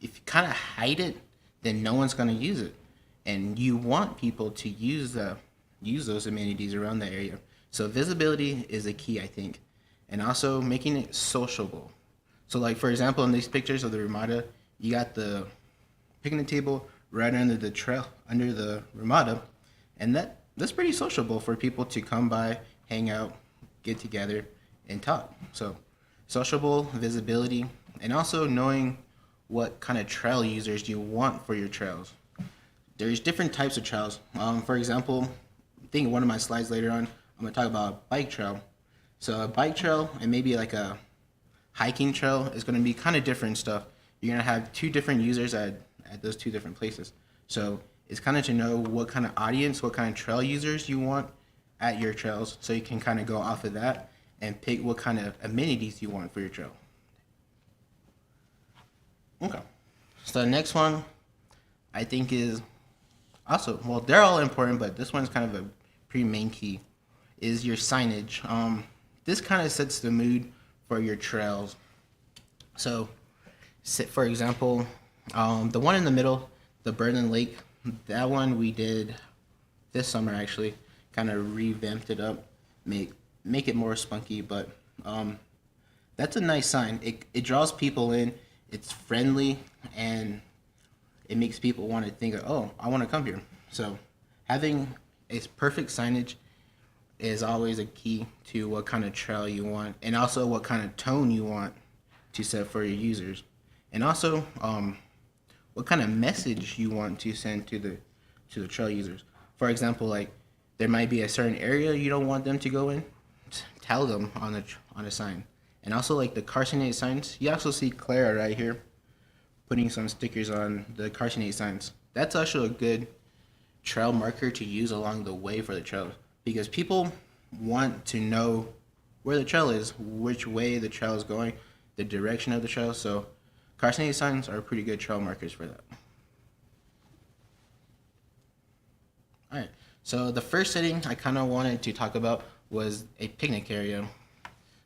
if you kind of hide it, then no one's going to use it. And you want people to use those amenities around the area. So visibility is a key, I think. And also making it sociable. So like, for example, in these pictures of the Ramada, you got the picnic table right under the trail, under the Ramada. And that's pretty sociable for people to come by, hang out, get together, and talk. So sociable, visibility, and also knowing what kind of trail users you want for your trails. There's different types of trails. For example, I think one of my slides later on, I'm gonna talk about bike trail. So a bike trail and maybe like a hiking trail is going to be kind of different stuff. You're going to have two different users at those two different places. So it's kind of to know what kind of audience, what kind of trail users you want at your trails, so you can kind of go off of that and pick what kind of amenities you want for your trail. Okay. So the next one I think is also, well, they're all important, but this one's kind of a pretty main key, is your signage. This kind of sets the mood for your trails. So, for example, the one in the middle, the Berlin Lake, that one we did this summer actually, kind of revamped it up, make it more spunky, but that's a nice sign. It draws people in, it's friendly, and it makes people want to think, oh, I want to come here. So having a perfect signage is always a key to what kind of trail you want, and also what kind of tone you want to set for your users, and also what kind of message you want to send to the trail users. For example, like there might be a certain area you don't want them to go in, tell them on a sign. And also like the carcinate signs, you also see Clara right here putting some stickers on the carcinate signs. That's actually a good trail marker to use along the way for the trail, because people want to know where the trail is, which way the trail is going, the direction of the trail. So carcinate signs are pretty good trail markers for that. All right, so the first setting I kind of wanted to talk about was a picnic area.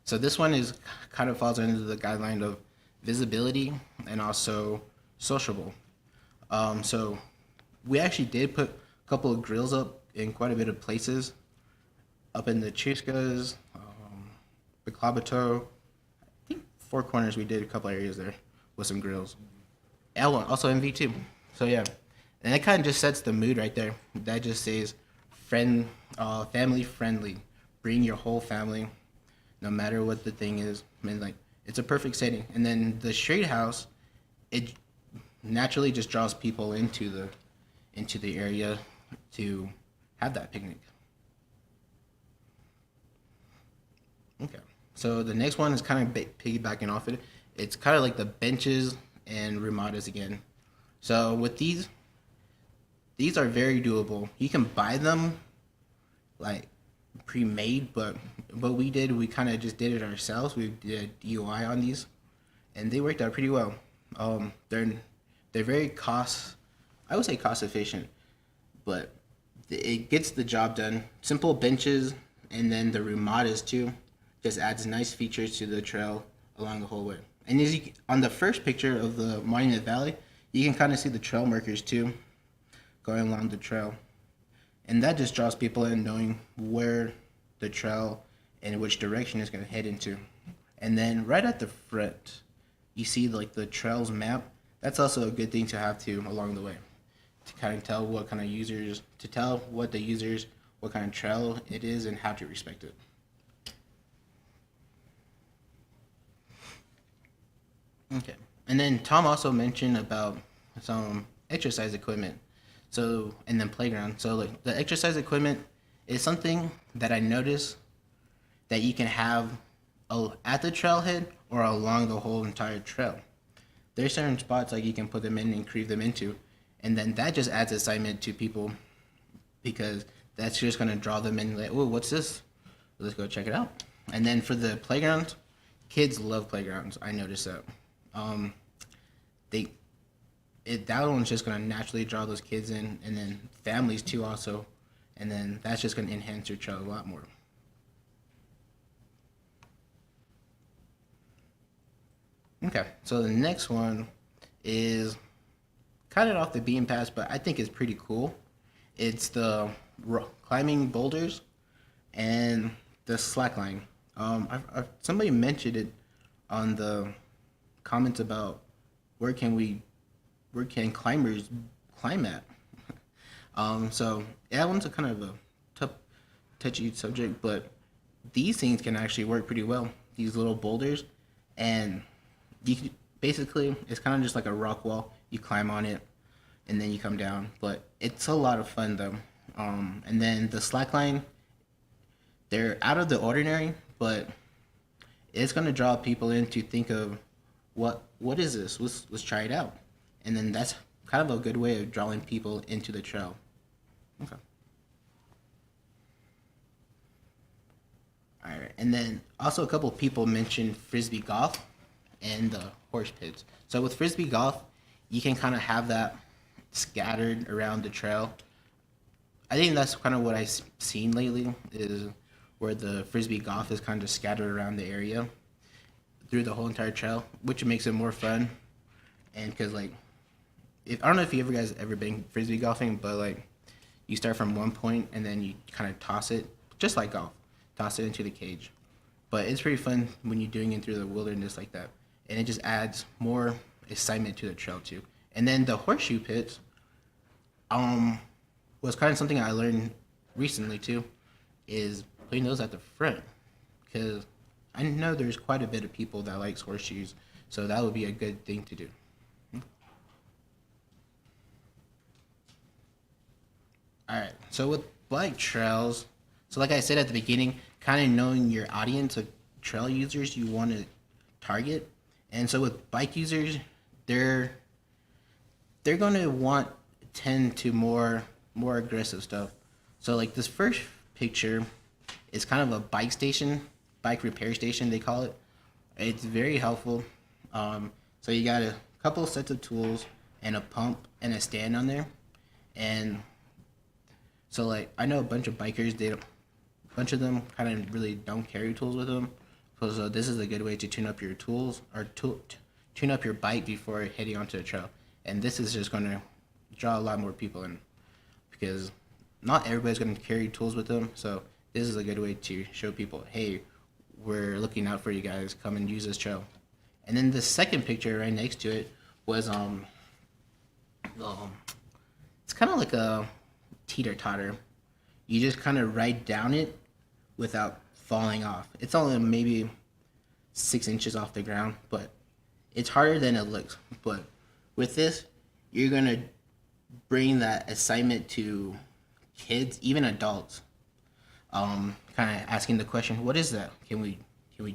So this one is kind of falls under the guideline of visibility and also sociable. So we actually did put a couple of grills up in quite a bit of places, up in the Chiskas, the Clabato, I think Four Corners we did a couple areas there with some grills. L1, also MV2. So yeah, and it kind of just sets the mood right there. That just says family friendly. Bring your whole family, no matter what the thing is. I mean, like, it's a perfect setting. And then the shade house, it naturally just draws people into the area to have that picnic. Okay, so the next one is kind of piggybacking off it. It's kind of like the benches and ramadas again. So with these are very doable. You can buy them like pre-made, but what we kind of just did it ourselves. We did a DIY on these, and they worked out pretty well. They're very I would say cost efficient, but it gets the job done. Simple benches, and then the ramadas too, just adds nice features to the trail along the whole way. And on the first picture of the Monument Valley, you can kind of see the trail markers too, going along the trail. And that just draws people in, knowing where the trail and which direction it's going to head into. And then right at the front, you see like the trails map. That's also a good thing to have too along the way, to kind of tell what kind of users, what kind of trail it is and how to respect it. Okay. And then Tom also mentioned about some exercise equipment. So, and then playground. So like the exercise equipment is something that I noticed that you can have at the trailhead or along the whole entire trail. There's certain spots like you can put them in and creep them into, and then that just adds excitement to people, because that's just gonna draw them in, like, oh, what's this? Let's go check it out. And then for the playgrounds, kids love playgrounds. I noticed that. That one's just gonna naturally draw those kids in, and then families too also, and then that's just gonna enhance your trail a lot more. Okay, so the next one is kind of off the beaten path, but I think it's pretty cool. It's the climbing boulders and the slackline. Somebody mentioned it on the comments about where can climbers climb at. So that one's a kind of a touchy subject, but these things can actually work pretty well. These little boulders, and basically it's kind of just like a rock wall. You climb on it, and then you come down. But it's a lot of fun though. And then the slackline, they're out of the ordinary, but it's going to draw people in to think of what is this? Let's try it out. And then that's kind of a good way of drawing people into the trail. Okay. All right, and then also a couple of people mentioned frisbee golf and the horse pits. So with frisbee golf, you can kind of have that scattered around the trail. I think that's kind of what I've seen lately is where the frisbee golf is kind of scattered around the area through the whole entire trail, which makes it more fun. And because like, I don't know if you guys ever been frisbee golfing, but like you start from one point and then you kind of toss it, just like golf, toss it into the cage. But it's pretty fun when you're doing it through the wilderness like that. And it just adds more excitement to the trail too. And then the horseshoe pits was kind of something I learned recently too, is putting those at the front. Because I know there's quite a bit of people that likes horseshoes, so that would be a good thing to do. All right, so with bike trails, so like I said at the beginning, kind of knowing your audience of trail users you want to target. And so with bike users, they're going to tend to more aggressive stuff. So like this first picture is kind of a bike repair station they call it. It's very helpful. So you got a couple sets of tools and a pump and a stand on there. And so like I know a bunch of bikers, a bunch of them kind of really don't carry tools with them. So this is a good way to tune up your tools or tune up your bike before heading onto the trail. And this is just going to draw a lot more people in because not everybody's going to carry tools with them. So this is a good way to show people, hey, we're looking out for you guys. Come and use this trail. And then the second picture right next to it was it's kind of like a teeter-totter. You just kind of ride down it without falling off. It's only maybe 6 inches off the ground, but it's harder than it looks. But with this, you're gonna bring that excitement to kids, even adults. Kind of asking the question, what is that? Can we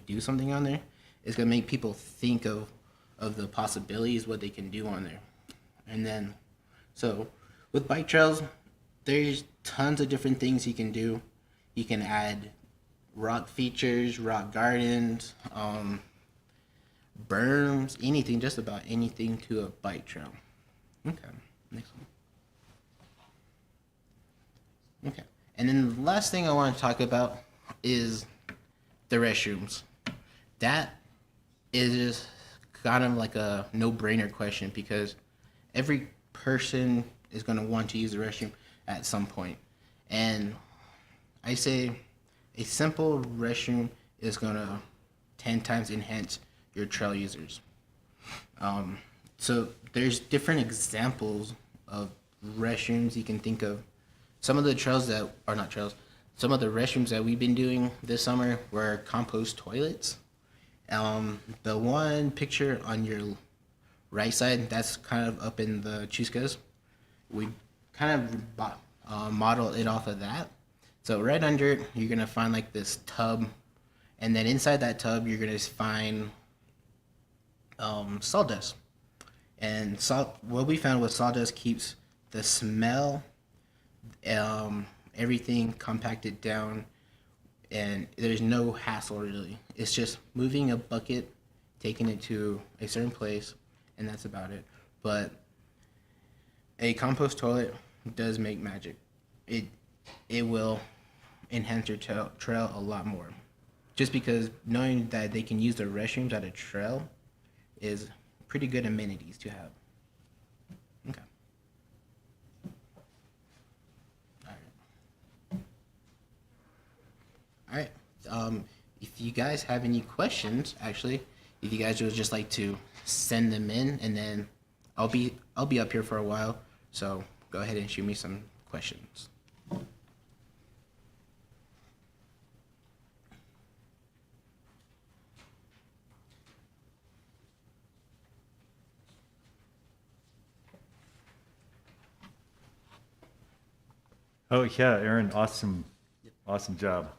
do something on there? It's gonna make people think of the possibilities, what they can do on there. And then, so with bike trails, there's tons of different things you can do. You can add rock features, rock gardens, berms, anything, just about anything to a bike trail. Okay, next one. Okay, and then the last thing I want to talk about is the restrooms. That is just kind of like a no-brainer question because every person is going to want to use the restroom at some point. And I say a simple restroom is going to 10 times enhance your trail users. So there's different examples of restrooms you can think of. Some of the some of the restrooms that we've been doing this summer were compost toilets. The one picture on your right side, that's kind of up in the Chuscas. We kind of modeled it off of that. So right under it, you're gonna find like this tub, and then inside that tub, you're gonna find sawdust. And what we found was sawdust keeps the smell, everything compacted down, and there's no hassle really. It's just moving a bucket, taking it to a certain place, and that's about it. But a compost toilet does make magic. It will enhance your trail a lot more. Just because knowing that they can use the restrooms at a trail is pretty good amenities to have. Okay. All right. If you guys have any questions, actually, if you guys would just like to send them in, and then I'll be up here for a while. So go ahead and shoot me some questions. Oh yeah, Aaron, awesome job.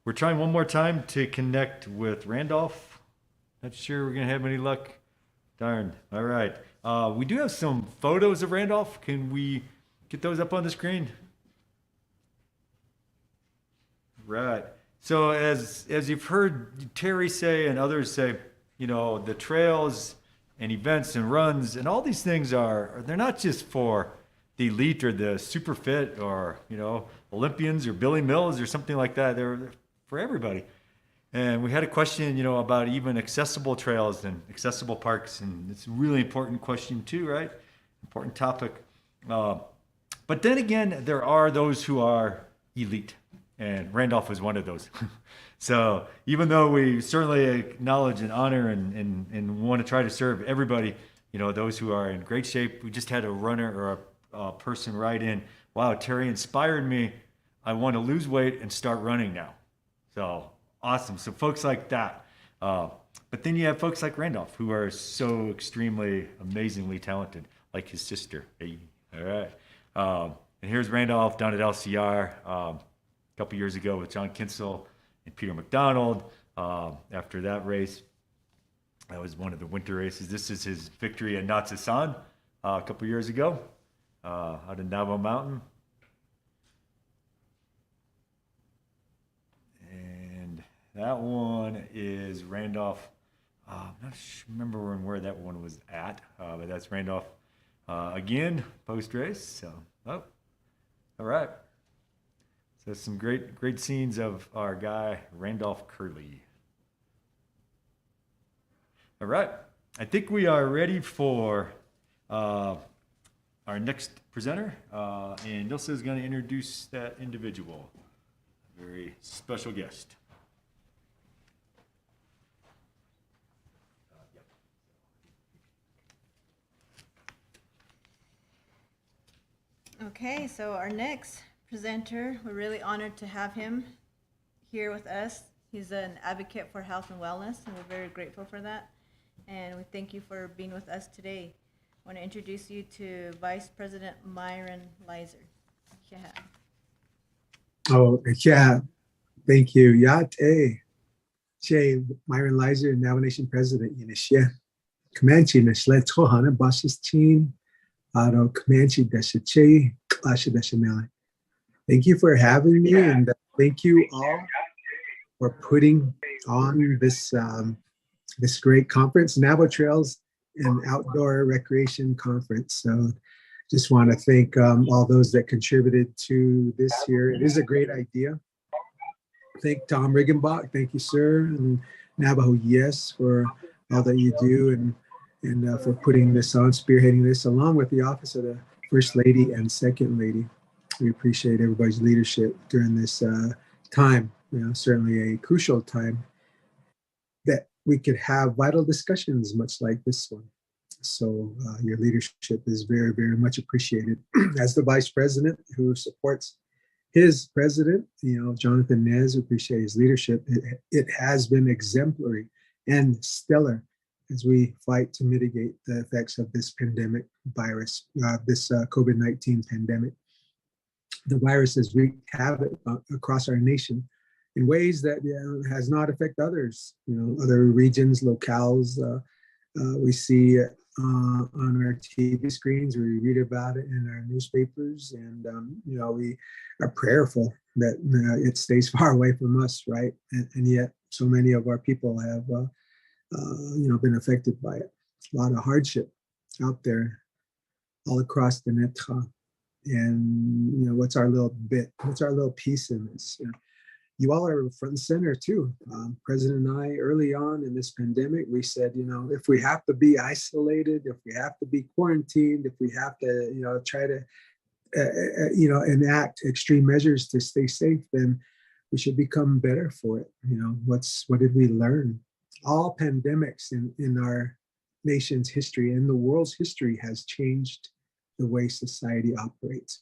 We're we're trying one more time to connect with Randolph. Not sure we're gonna have any luck. Darn. All right. We do have some photos of Randolph. Can we get those up on the screen? Right. So as you've heard Terry say and others say, you know, the trails and events and runs and all these things they're not just for the elite or the super fit or, you know, Olympians or Billy Mills or something like that. They're for everybody. And we had a question, you know, about even accessible trails and accessible parks, and it's a really important question too, right? Important topic. But then again, there are those who are elite, and Randolph was one of those. So even though we certainly acknowledge and honor and want to try to serve everybody, you know, those who are in great shape, we just had a runner or a person write in, wow, Terry inspired me. I want to lose weight and start running now. So awesome. So folks like that. But then you have folks like Randolph who are so extremely, amazingly talented, like his sister. Hey, all right. And here's Randolph down at LCR a couple years ago with John Kinsel and Peter McDonald. After that race, that was one of the winter races. This is his victory at Natsasan a couple years ago out in Navajo Mountain. That one is Randolph. I'm not remember where that one was at, but that's Randolph again post race. So, all right. So some great scenes of our guy Randolph Curley. All right, I think we are ready for our next presenter, and Nilsa is going to introduce that individual, a very special guest. Okay, so our next presenter, we're really honored to have him here with us. He's an advocate for health and wellness, and we're very grateful for that. And we thank you for being with us today. I want to introduce you to Vice President Myron Lizer. Yeah. Oh, yeah. Thank you. Yate. Che, Myron Lizer, Navajo Nation President. Yinishe. Comanche, Nishle Tohana, Bosses Team. Aro Comanche, Deshache, Klasha Deshanele. Thank you for having me, and thank you all for putting on this this great conference, Navajo Trails and Outdoor Recreation Conference. So just want to thank all those that contributed to this year. It is a great idea. Thank Tom Riggenbach. Thank you, sir. And Navajo Yes for all that you do and for putting this on, spearheading this, along with the Office of the First Lady and Second Lady. We appreciate everybody's leadership during this time, you know, certainly a crucial time that we could have vital discussions much like this one. So your leadership is very, very much appreciated. As the Vice President who supports his president, you know, Jonathan Nez, appreciate his leadership. It has been exemplary and stellar as we fight to mitigate the effects of this pandemic virus, this COVID-19 pandemic. The virus has wreaked havoc across our nation in ways that has not affected others, you know, other regions, locales. We see it on our TV screens, we read about it in our newspapers, and you know, we are prayerful that it stays far away from us, right? And yet, so many of our people have, you know, been affected by it. A lot of hardship out there, all across the Netra. And you know, what's our little bit? What's our little piece in this? You all are front and center too. President and I, early on in this pandemic, we said, you know, if we have to be isolated, if we have to be quarantined, if we have to, you know, try to, you know, enact extreme measures to stay safe, then we should become better for it. You know, what did we learn? All pandemics in our nation's history, in the world's history, has changed the way society operates.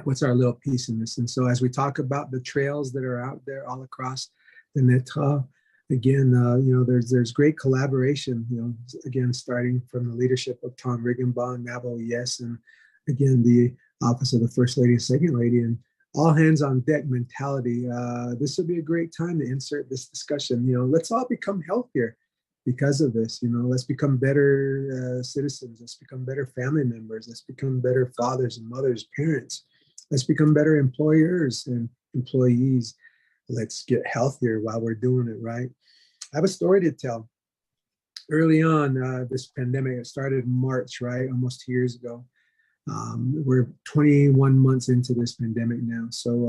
What's our little piece in this? And so as we talk about the trails that are out there all across the Netra, again, you know, there's great collaboration, you know, again, starting from the leadership of Tom Riggenbaugh, Navajo Yes, and again, the Office of the First Lady and Second Lady. And all hands on deck mentality. This would be a great time to insert this discussion. Let's all become healthier because of this. Let's become better citizens. Let's become better family members. Let's become better fathers and mothers, parents. Let's become better employers and employees. Let's get healthier while we're doing it, right? I have a story to tell. Early on, this pandemic, it started in March, right? Almost 2 years ago. We're 21 months into this pandemic now. So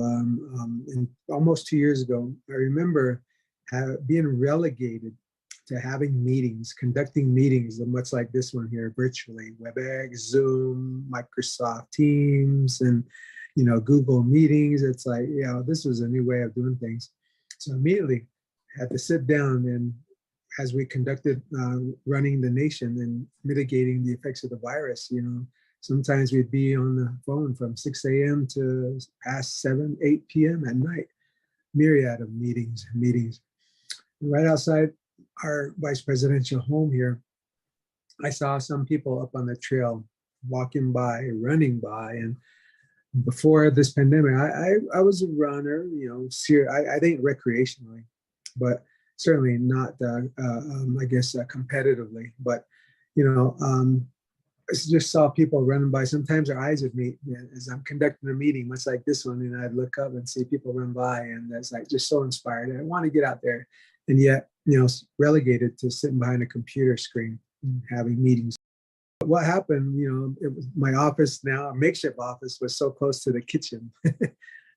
almost 2 years ago, I remember being relegated to having meetings, conducting meetings, much like this one here, virtually, WebEx, Zoom, Microsoft Teams, and Google Meetings. It's like, this was a new way of doing things. So immediately had to sit down, and as we conducted running the nation and mitigating the effects of the virus, sometimes we'd be on the phone from 6 a.m. to past 7, 8 p.m. at night. Myriad of meetings. Right outside our vice presidential home here, I saw some people up on the trail walking by, running by. And before this pandemic, I was a runner, I think recreationally, but certainly not, I guess, competitively. But, I just saw people running by. Sometimes our eyes would meet as I'm conducting a meeting, much like this one, and I'd look up and see people run by, and that's like just so inspired. I want to get out there, and yet, relegated to sitting behind a computer screen and having meetings. But what happened, it was my office now, a makeshift office, was so close to the kitchen.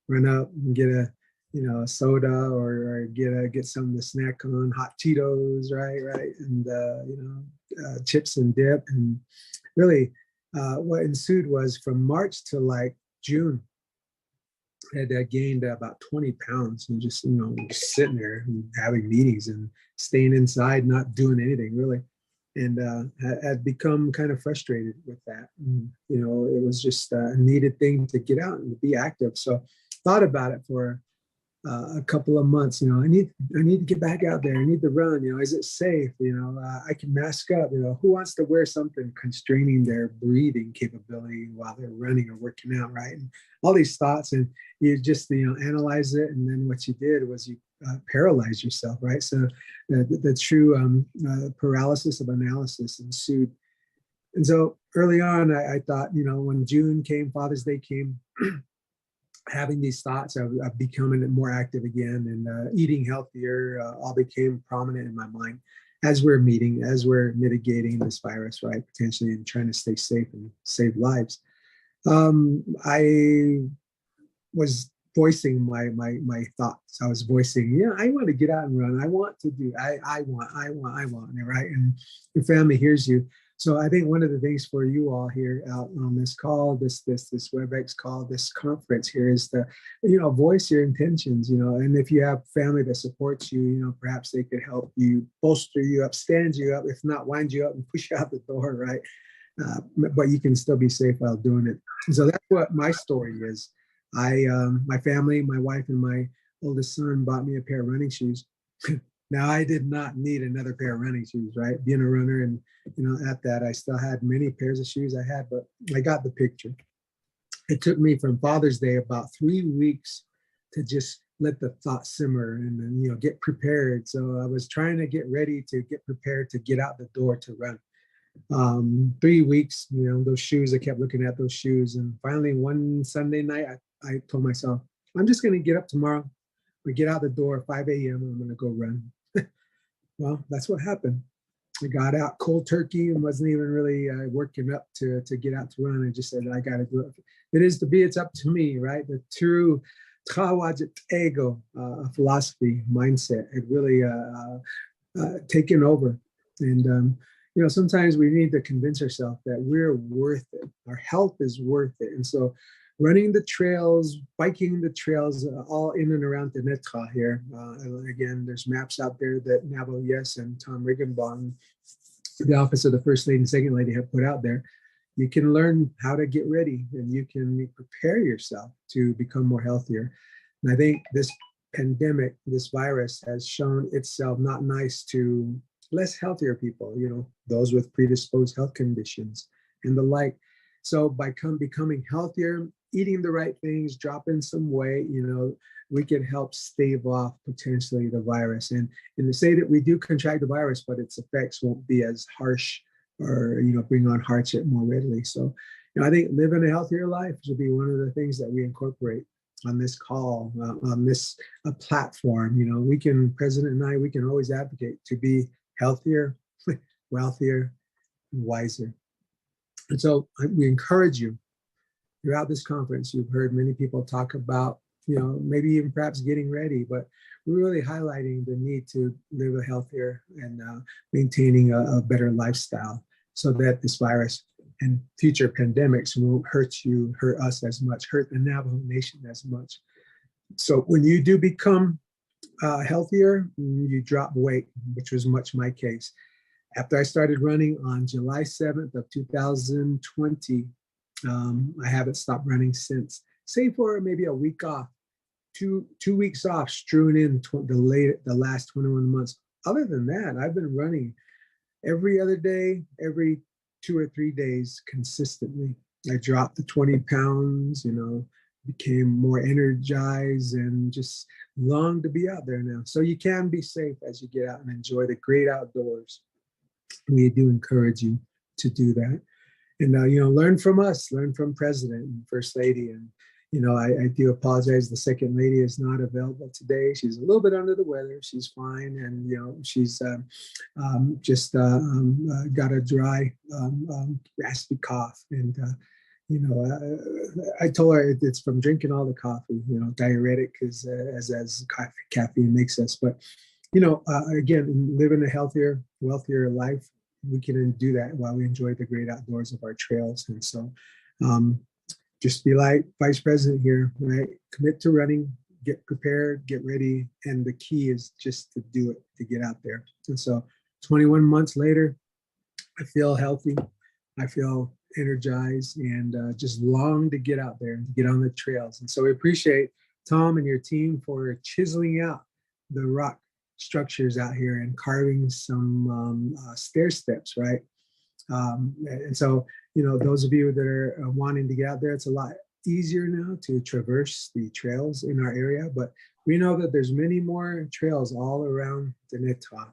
Run up and get a soda or get something to snack on, hot Cheetos, right, and chips and dip. And really, what ensued was from March to like June, I had gained about 20 pounds and just sitting there and having meetings and staying inside, not doing anything really, and had become kind of frustrated with that. And, it was just a needed thing to get out and be active. So thought about it for a couple of months. I need to get back out there. I need to run. Is it safe? I can mask up. Who wants to wear something constraining their breathing capability while they're running or working out, right? And all these thoughts, and you just analyze it, and then what you did was you paralyze yourself, right? So the true paralysis of analysis ensued. And so early on, I thought, when June came, Father's Day came. Having these thoughts of becoming more active again and eating healthier all became prominent in my mind as we're mitigating this virus, right? Potentially, and trying to stay safe and save lives. I was voicing my thoughts. I was voicing, I want to get out and run. I want to do, I want, right? And your family hears you. So I think one of the things for you all here out on this call, this WebEx call, this conference here is to, voice your intentions, and if you have family that supports you, perhaps they could help you, bolster you up, stand you up, if not wind you up and push you out the door, right? But you can still be safe while doing it. So that's what my story is. My family, my wife and my oldest son bought me a pair of running shoes. Now, I did not need another pair of running shoes, right? Being a runner and, at that, I still had many pairs of shoes I had, but I got the picture. It took me from Father's Day about 3 weeks to just let the thought simmer and then, get prepared. So I was trying to get ready to get prepared to get out the door to run. 3 weeks, those shoes, I kept looking at those shoes. And finally, one Sunday night, I told myself, I'm just going to get up tomorrow. We get out the door at 5 a.m. and I'm going to go run. Well, that's what happened. I got out cold turkey and wasn't even really working up to get out to run. I just said, I got to do it. It is to be, it's up to me, right? The true Trawajit ego philosophy, mindset, had really taken over. And, sometimes we need to convince ourselves that we're worth it. Our health is worth it. And so running the trails, biking the trails, all in and around the Netra here. Again, there's maps out there that Navajo Yes and Tom Riggenbaum, the Office of the First Lady and Second Lady, have put out there. You can learn how to get ready and you can prepare yourself to become more healthier. And I think this pandemic, this virus has shown itself not nice to less healthier people, those with predisposed health conditions and the like. So by becoming healthier, eating the right things, dropping some weight, we can help stave off potentially the virus. And to say that we do contract the virus, but its effects won't be as harsh or, bring on hardship more readily. So, I think living a healthier life should be one of the things that we incorporate on this call, on this platform. President and I, we can always advocate to be healthier, wealthier, and wiser. And so we encourage you throughout this conference. You've heard many people talk about, maybe even perhaps getting ready, but we're really highlighting the need to live a healthier and maintaining a better lifestyle so that this virus and future pandemics won't hurt us as much, hurt the Navajo Nation as much. So when you do become healthier, you drop weight, which was much my case. After I started running on July 7th of 2020, I haven't stopped running since, save for maybe a week off, two weeks off, strewn in the last 21 months. Other than that, I've been running every other day, every 2 or 3 days consistently. I dropped the 20 pounds, became more energized and just long to be out there now. So you can be safe as you get out and enjoy the great outdoors. We do encourage you to do that. And, learn from us, learn from President and First Lady. And, I do apologize. The Second Lady is not available today. She's a little bit under the weather. She's fine. And, she's just got a dry, raspy cough. And, I told her it's from drinking all the coffee, diuretic is as caffeine makes us. But, again, living a healthier, wealthier life, we can do that while we enjoy the great outdoors of our trails. And so just be like Vice President here, right? Commit to running, get prepared, get ready. And the key is just to do it, to get out there. And so 21 months later, I feel healthy. I feel energized and just long to get out there and to get on the trails. And so we appreciate Tom and your team for chiseling out the rock structures out here and carving some stair steps, right? And so, those of you that are wanting to get out there, it's a lot easier now to traverse the trails in our area, but we know that there's many more trails all around the Nita,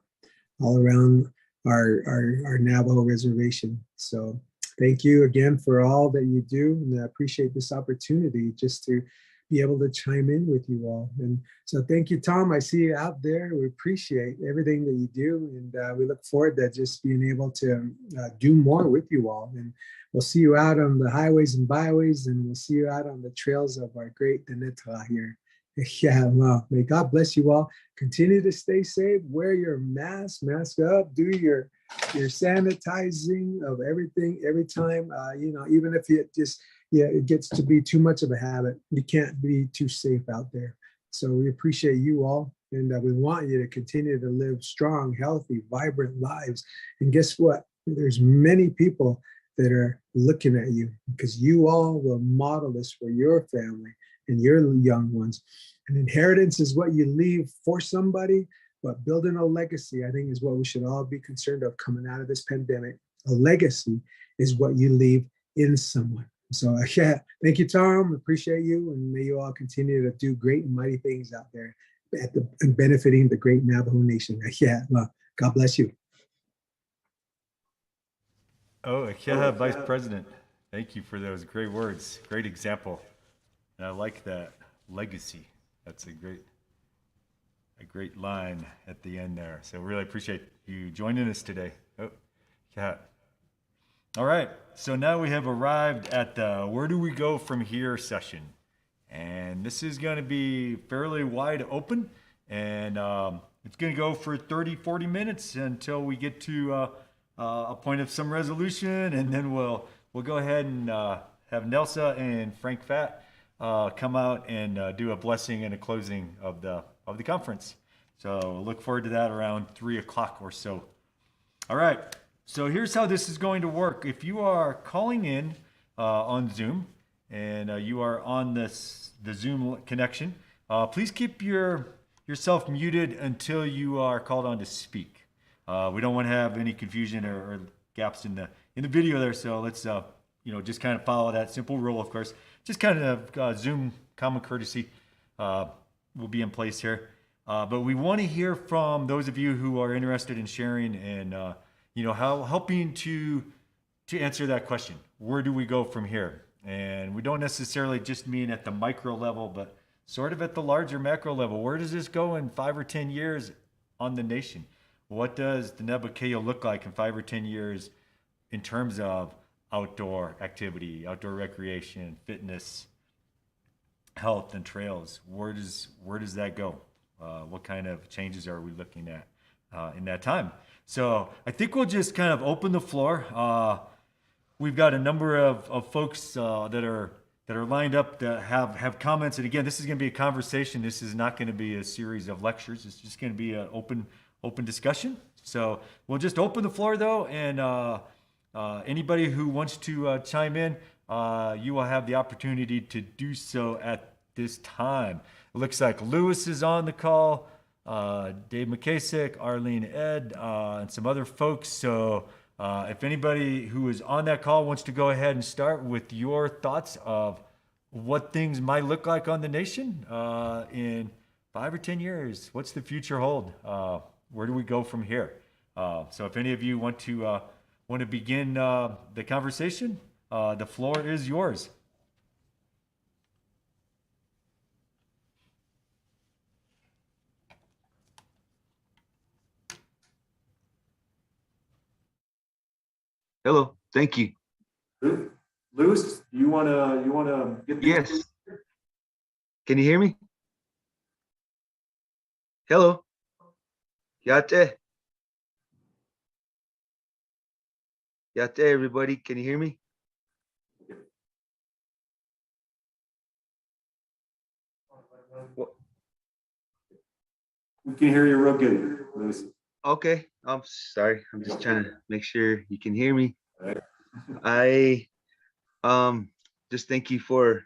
all around our Navajo reservation. So thank you again for all that you do, and I appreciate this opportunity just to be able to chime in with you all. And so thank you, Tom. I see you out there. We appreciate everything that you do, and we look forward to just being able to do more with you all. And we'll see you out on the highways and byways, and we'll see you out on the trails of our great Deneta here. Yeah, well, may God bless you all. Continue to stay safe. Wear your mask up. Do your sanitizing of everything every time. Even if it gets to be too much of a habit, you can't be too safe out there. So we appreciate you all, and we want you to continue to live strong, healthy, vibrant lives. And guess what? There's many people that are looking at you because you all will model this for your family and your young ones. An inheritance is what you leave for somebody, but building a legacy, I think, is what we should all be concerned of coming out of this pandemic. A legacy is what you leave in someone. So yeah, thank you, Tom. Appreciate you, and may you all continue to do great and mighty things out there and benefiting the great Navajo Nation. Yeah, well, God bless you. Oh, yeah, Vice President, thank you for those great words. Great example. And I like that legacy. That's a great line at the end there. So really appreciate you joining us today. Oh, Kat. All right, so now we have arrived at the where do we go from here session. And this is going to be fairly wide open, and it's going to go for 30, 40 minutes until we get to a point of some resolution, and then we'll go ahead and have Nelsa and Frank Fatt come out and do a blessing and a closing of the conference. So look forward to that around 3 o'clock or so. All right. So here's how this is going to work. If you are calling in on Zoom and you are on the Zoom connection, please keep yourself muted until you are called on to speak. We don't want to have any confusion or gaps in the video there. So let's just kind of follow that simple rule, of course. Just kind of Zoom common courtesy will be in place here. But we want to hear from those of you who are interested in sharing and, how helping to answer that question. Where do we go from here? And we don't necessarily just mean at the micro level, but sort of at the larger macro level. Where does this go in 5 or 10 years on the nation? What does the Navajo look like in 5 or 10 years in terms of outdoor activity, outdoor recreation, fitness, health, and trails? Where does that go? What kind of changes are we looking at in that time? So I think we'll just kind of open the floor. We've got a number of folks that are lined up that have comments. And again, this is going to be a conversation. This is not going to be a series of lectures. It's just going to be an open discussion. So we'll just open the floor though, and anybody who wants to chime in, you will have the opportunity to do so at this time. It looks like Lewis is on the call, Dave McKasick, Arlene Ed, and some other folks. So if anybody who is on that call wants to go ahead and start with your thoughts of what things might look like on the nation in 5 or 10 years, what's the future hold? Where do we go from here? So if any of you want to begin the conversation, the floor is yours. Hello, thank you. Lewis, you wanna get Yes. Can you hear me? Hello. Yate. Yate, everybody. Can you hear me? We can hear you real good, Lewis. Okay. I'm sorry. I'm just trying to make sure you can hear me. All right. I just thank you for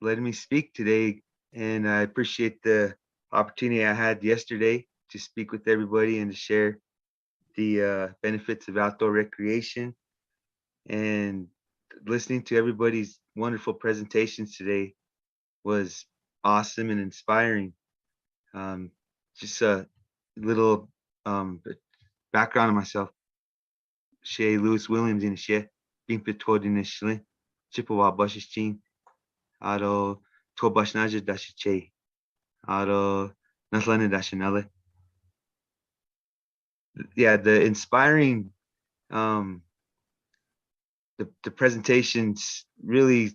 letting me speak today, and I appreciate the opportunity I had yesterday to speak with everybody and to share the benefits of outdoor recreation. And listening to everybody's wonderful presentations today was awesome and inspiring. Just a little background on myself. Shea Lewis Williams in Shea, Bimpetod in Shle, Chippewa Bushichin, Aro Tobashnaja Dashiche, Aro Naslana Dashanale. Yeah, the inspiring the presentations really,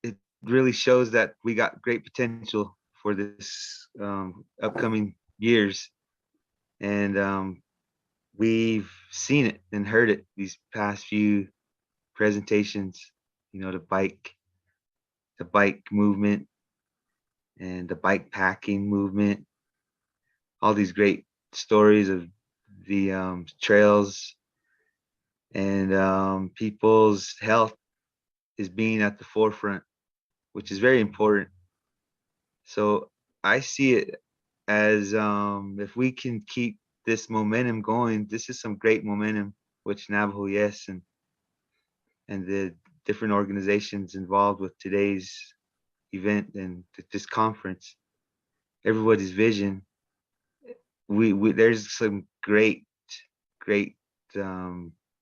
it really shows that we got great potential for this upcoming years, and we've seen it and heard it these past few presentations. The bike movement and the bike packing movement, all these great stories of the trails, and people's health is being at the forefront, which is very important. So I see it as if we can keep this momentum going, this is some great momentum, which Navajo Yes and the different organizations involved with today's event and this conference, everybody's vision. We there's some great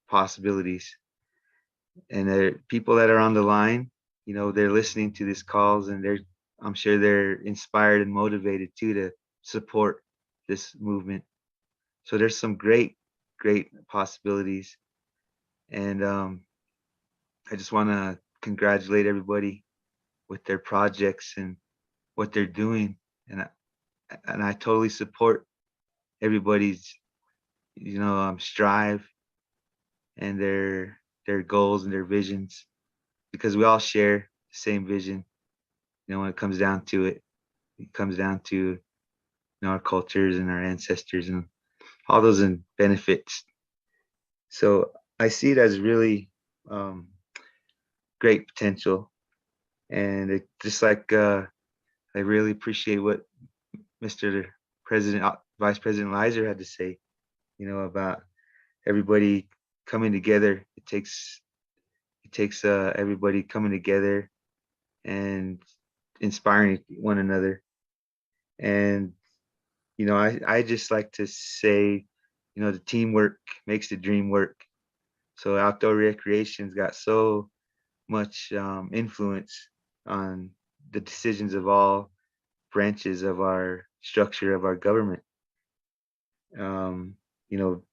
possibilities, and there people that are on the line, they're listening to these calls, and I'm sure they're inspired and motivated too to support this movement. So there's some great possibilities, and I just want to congratulate everybody with their projects and what they're doing, and I totally support everybody's strive and their goals and their visions, because we all share the same vision. When it comes down to it, it comes down to our cultures and our ancestors and all those benefits. So I see it as really great potential, and it just like I really appreciate what Mr. Vice President Lizer had to say, about everybody coming together. It takes It takes everybody coming together and inspiring one another. And I just like to say, the teamwork makes the dream work. So outdoor recreation's got so much influence on the decisions of all branches of our structure of our government. Um, you know,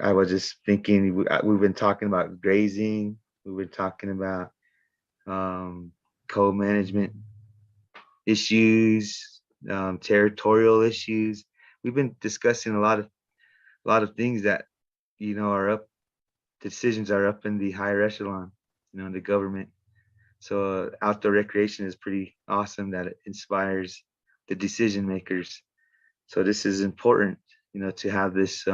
I was just thinking we've been talking about grazing, we've been talking about um, co-management issues, territorial issues. We've been discussing a lot of things that are up. Decisions are up in the higher echelon, in the government. So outdoor recreation is pretty awesome that it inspires the decision makers. So this is important, to have this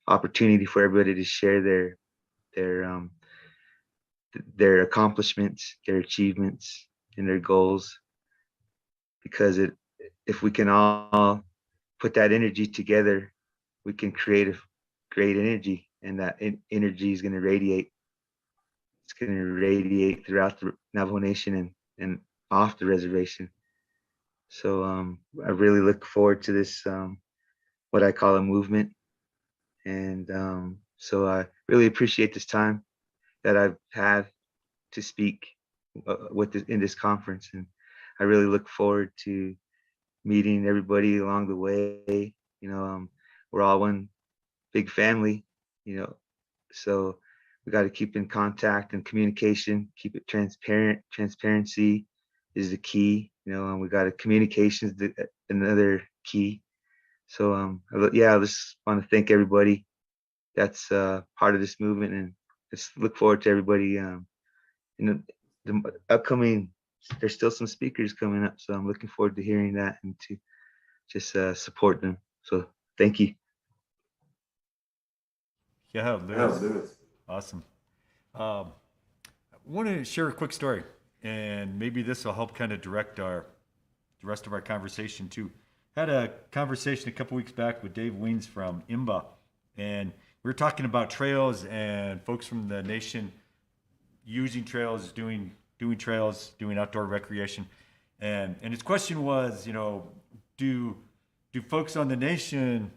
opportunity for everybody to share their um, their accomplishments, their achievements, and their goals. Because if we can all put that energy together, we can create a great energy, and that energy is going to radiate. It's going to radiate throughout the Navajo Nation and off the reservation. So I really look forward to this, what I call a movement. And so I really appreciate this time that I've had to speak in this conference. And I really look forward to meeting everybody along the way. We're all one big family, so we got to keep in contact and communication, keep it transparent. Transparency is the key, and we got communication is another key. So I just want to thank everybody that's part of this movement, and just look forward to everybody. The upcoming, there's still some speakers coming up, so I'm looking forward to hearing that and to just support them. So thank you. Yeah, Lewis. Awesome. I want to share a quick story, and maybe this will help kind of direct the rest of our conversation too. Had a conversation a couple weeks back with Dave Weens from IMBA, and we were talking about trails and folks from the nation using trails, doing trails, doing outdoor recreation, and his question was, do folks on the nation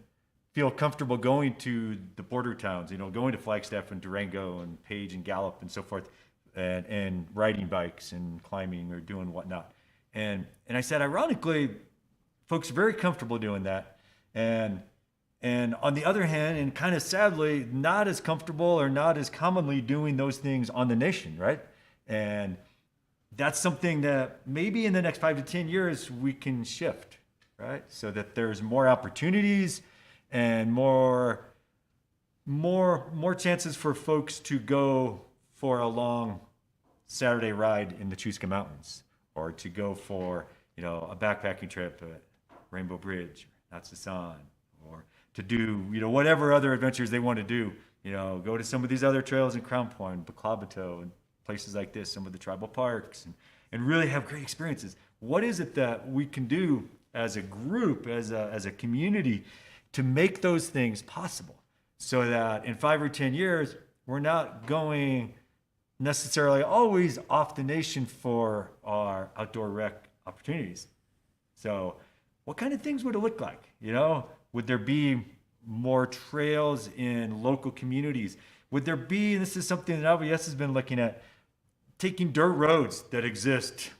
feel comfortable going to the border towns, going to Flagstaff and Durango and Page and Gallup and so forth, and riding bikes and climbing or doing whatnot. And I said, ironically, folks are very comfortable doing that. And on the other hand, and kind of sadly, not as comfortable or not as commonly doing those things on the nation, right? And that's something that maybe in the next 5 to 10 years we can shift, right? So that there's more opportunities and more chances for folks to go for a long Saturday ride in the Chusca Mountains, or to go for a backpacking trip at Rainbow Bridge, Natsasan, or to do whatever other adventures they want to do. Go to some of these other trails in Crown Point, Baklabato, and places like this, some of the tribal parks, and really have great experiences. What is it that we can do as a group, as a community, to make those things possible, so that in 5 or 10 years, we're not going necessarily always off the nation for our outdoor rec opportunities? So what kind of things would it look like? Would there be more trails in local communities? Would there be, and this is something that LVS has been looking at, taking dirt roads that exist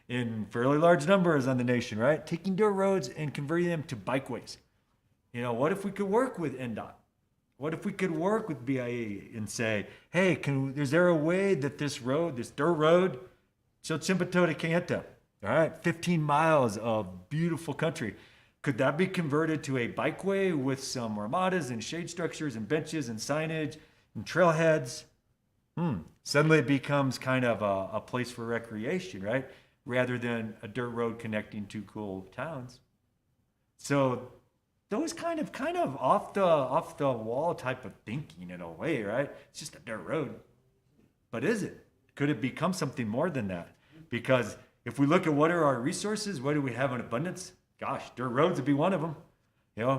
in fairly large numbers on the nation, right? Taking dirt roads and converting them to bikeways. What if we could work with NDOT? What if we could work with BIE and say, hey, is there a way that this dirt road, Chilchimbato to Kayenta, all right, 15 miles of beautiful country, could that be converted to a bikeway with some armadas and shade structures and benches and signage and trailheads? Suddenly it becomes kind of a place for recreation, right? Rather than a dirt road connecting two cool towns. So those kind of off the wall type of thinking in a way, right? It's just a dirt road. But is it? Could it become something more than that? Because if we look at what are our resources, what do we have in abundance? Gosh, dirt roads would be one of them.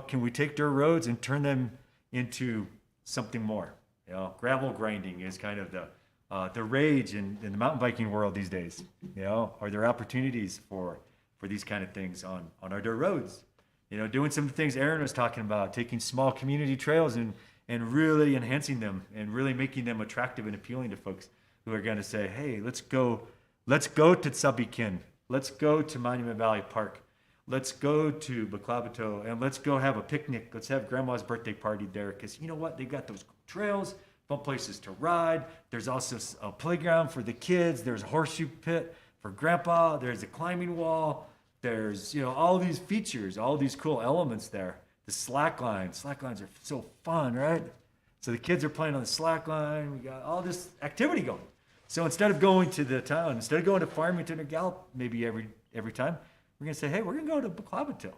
Can we take dirt roads and turn them into something more? You know, gravel grinding is kind of the rage in the mountain biking world these days. You know, are there opportunities for these kind of things on our dirt roads? You know, doing some of the things Aaron was talking about, taking small community trails and really enhancing them and really making them attractive and appealing to folks who are going to say, hey, let's go to Tsabikin, let's go to Monument Valley Park, let's go to Baklabato, and let's go have a picnic. Let's have grandma's birthday party there, because you know what? They've got those trails, fun places to ride. There's also a playground for the kids. There's a horseshoe pit for grandpa. There's a climbing wall. There's, you know, all these features, all these cool elements there. The slack lines are so fun, right? So the kids are playing on the slack line. We got all this activity going. So instead of going to the town, instead of going to Farmington or Gallup maybe every time, we're going to say, hey, we're going to go to Baklabato.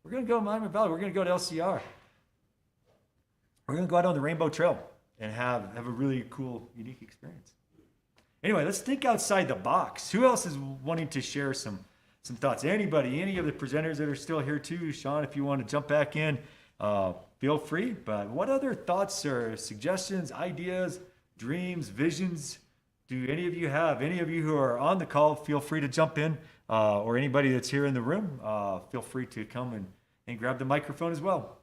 We're going to go to Monument Valley. We're going to go to LCR. We're going to go out on the Rainbow Trail and have a really cool, unique experience. Anyway, let's think outside the box. Who else is wanting to share some thoughts? Anybody, any of the presenters that are still here too? Sean, if you want to jump back in, feel free. But what other thoughts or suggestions, ideas, dreams, visions do any of you have? Any of you who are on the call, feel free to jump in. Or anybody that's here in the room, feel free to come and grab the microphone as well.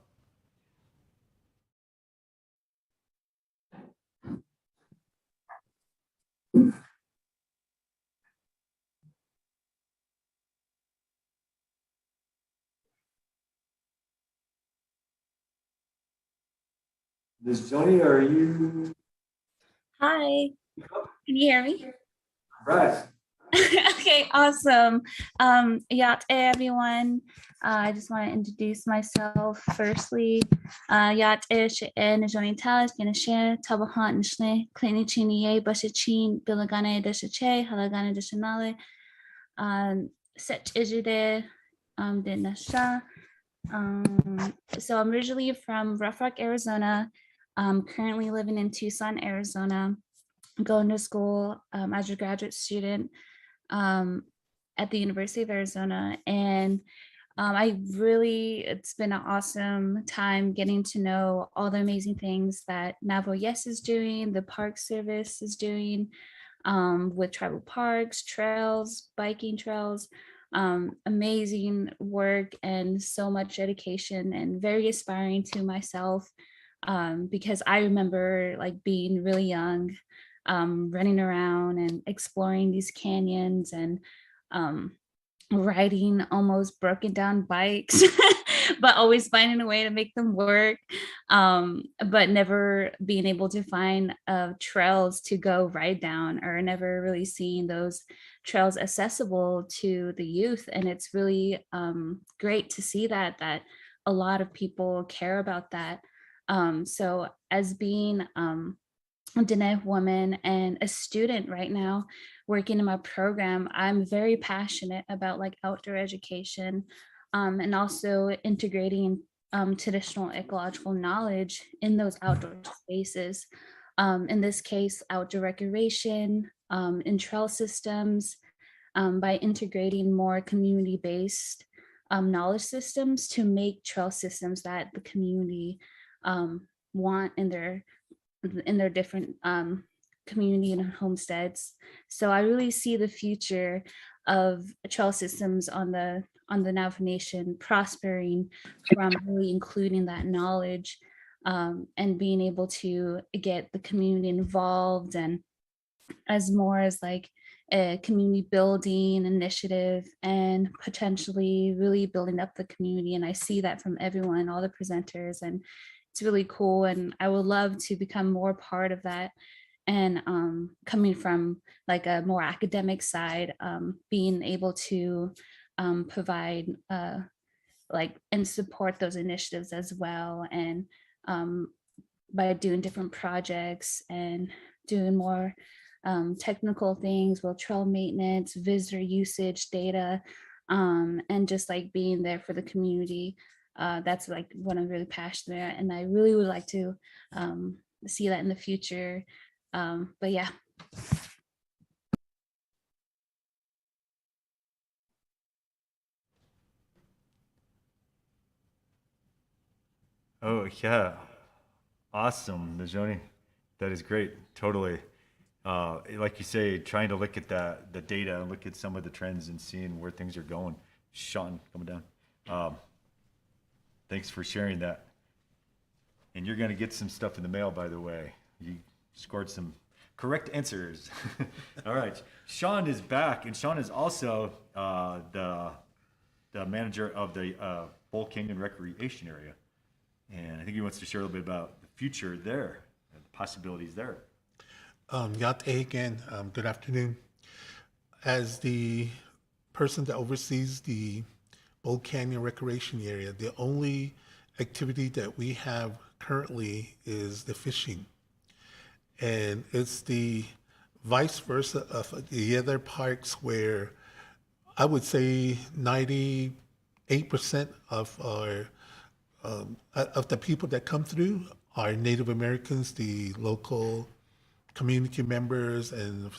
Ms. Johnny, are you? Hi, can you hear me? Right. Okay, awesome. Yat everyone. I just want to introduce myself firstly. Yat ish and Johnny Talis, Ganashe, Tabahan, Nishne, Klini Chini, Bashachin, Bilagane, Deshache, Halagane, Deshanale, Set Ijude, Dinasha. So I'm originally from Rough Rock, Arizona. I'm currently living in Tucson, Arizona. I'm going to school as a graduate student at the University of Arizona. And it's been an awesome time getting to know all the amazing things that Navajo Yes is doing, the Park Service is doing with tribal parks, trails, biking trails, amazing work and so much dedication, and very inspiring to myself because I remember like being really young, running around and exploring these canyons and riding almost broken down bikes, but always finding a way to make them work, but never being able to find trails to go ride down, or never really seeing those trails accessible to the youth. And it's really great to see that a lot of people care about that. So as being a Diné woman and a student right now working in my program, I'm very passionate about like outdoor education and also integrating traditional ecological knowledge in those outdoor spaces. In this case, outdoor recreation, in trail systems, by integrating more community-based knowledge systems to make trail systems that the community want in their different community and homesteads. So I really see the future of trail systems on the Navajo Nation prospering from really including that knowledge and being able to get the community involved, and as more as like a community building initiative and potentially really building up the community. And I see that from everyone, all the presenters, and it's really cool. And I would love to become more part of that. And coming from like a more academic side, being able to provide like and support those initiatives as well. And by doing different projects and doing more technical things with trail maintenance, visitor usage data, and just like being there for the community. That's like what I'm really passionate about, and I really would like to see that in the future. But yeah. Oh yeah, awesome, Najoni. That is great. Totally. Like you say, trying to look at the data and look at some of the trends and seeing where things are going. Sean, coming down. Thanks for sharing that. And you're going to get some stuff in the mail, by the way. You scored some correct answers. All right. Sean is back, and Sean is also the manager of the Bull Canyon Recreation Area. And I think he wants to share a little bit about the future there and the possibilities there. Yate again, good afternoon. As the person that oversees the Bull Canyon Recreation Area, the only activity that we have currently is the fishing. And it's the vice versa of the other parks where I would say 98% of our of the people that come through are Native Americans, the local community members and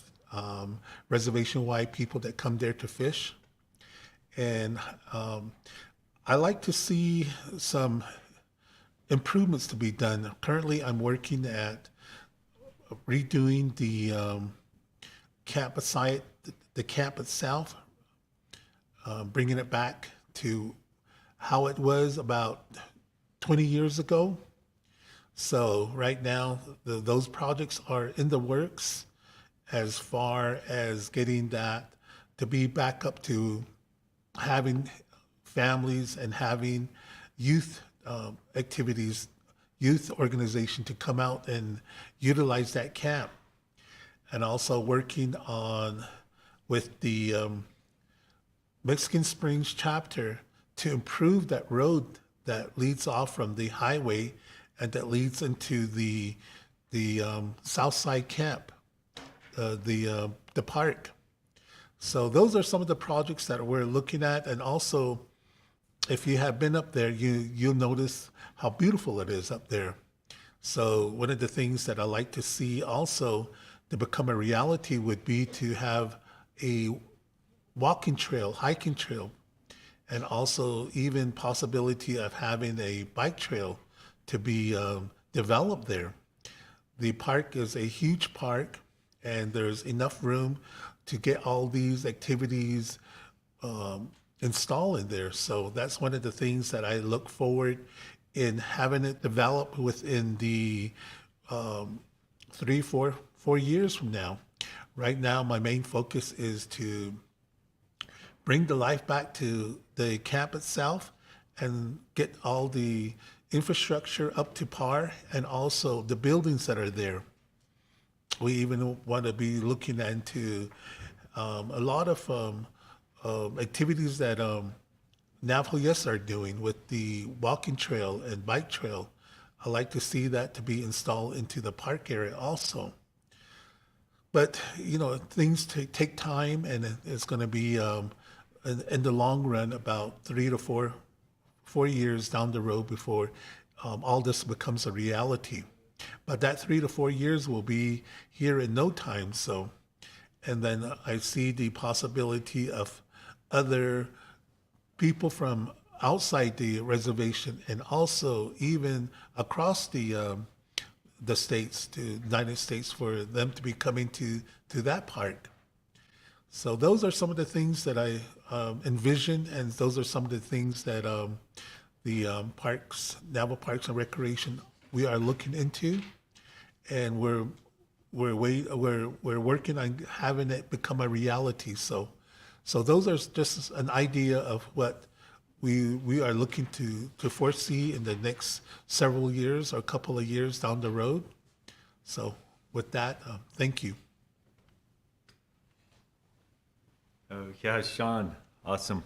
reservation-wide people that come there to fish. And I like to see some improvements to be done. Currently, I'm working at redoing the camp site, the camp itself, bringing it back to how it was about 20 years ago. So right now, those projects are in the works as far as getting that to be back up to having families and having youth activities, youth organization to come out and utilize that camp. And also working on with the Mexican Springs chapter to improve that road that leads off from the highway and that leads into the South Side Camp, the park. So those are some of the projects that we're looking at. And also, if you have been up there, you'll notice how beautiful it is up there. So one of the things that I like to see also to become a reality would be to have a walking trail, hiking trail, and also even possibility of having a bike trail to be developed there. The park is a huge park, and there's enough room to get all these activities installed in there. So that's one of the things that I look forward in having it develop within the 4 years from now. Right now, my main focus is to bring the life back to the camp itself and get all the infrastructure up to par and also the buildings that are there. We even want to be looking into a lot of activities that Navajo Yes are doing with the walking trail and bike trail. I like to see that to be installed into the park area also. But, you know, things take time, and it's going to be, in the long run, about 3 to 4 years down the road before all this becomes a reality. But that 3 to 4 years will be here in no time. So, and then I see the possibility of other people from outside the reservation and also even across the states, to United States, for them to be coming to that park. So those are some of the things that I envision, and those are some of the things that the parks, Navajo Parks and Recreation, we are looking into, and we're working on having it become a reality. So those are just an idea of what we are looking to foresee in the next several years or a couple of years down the road. So with that, thank you. Yeah, Sean, awesome.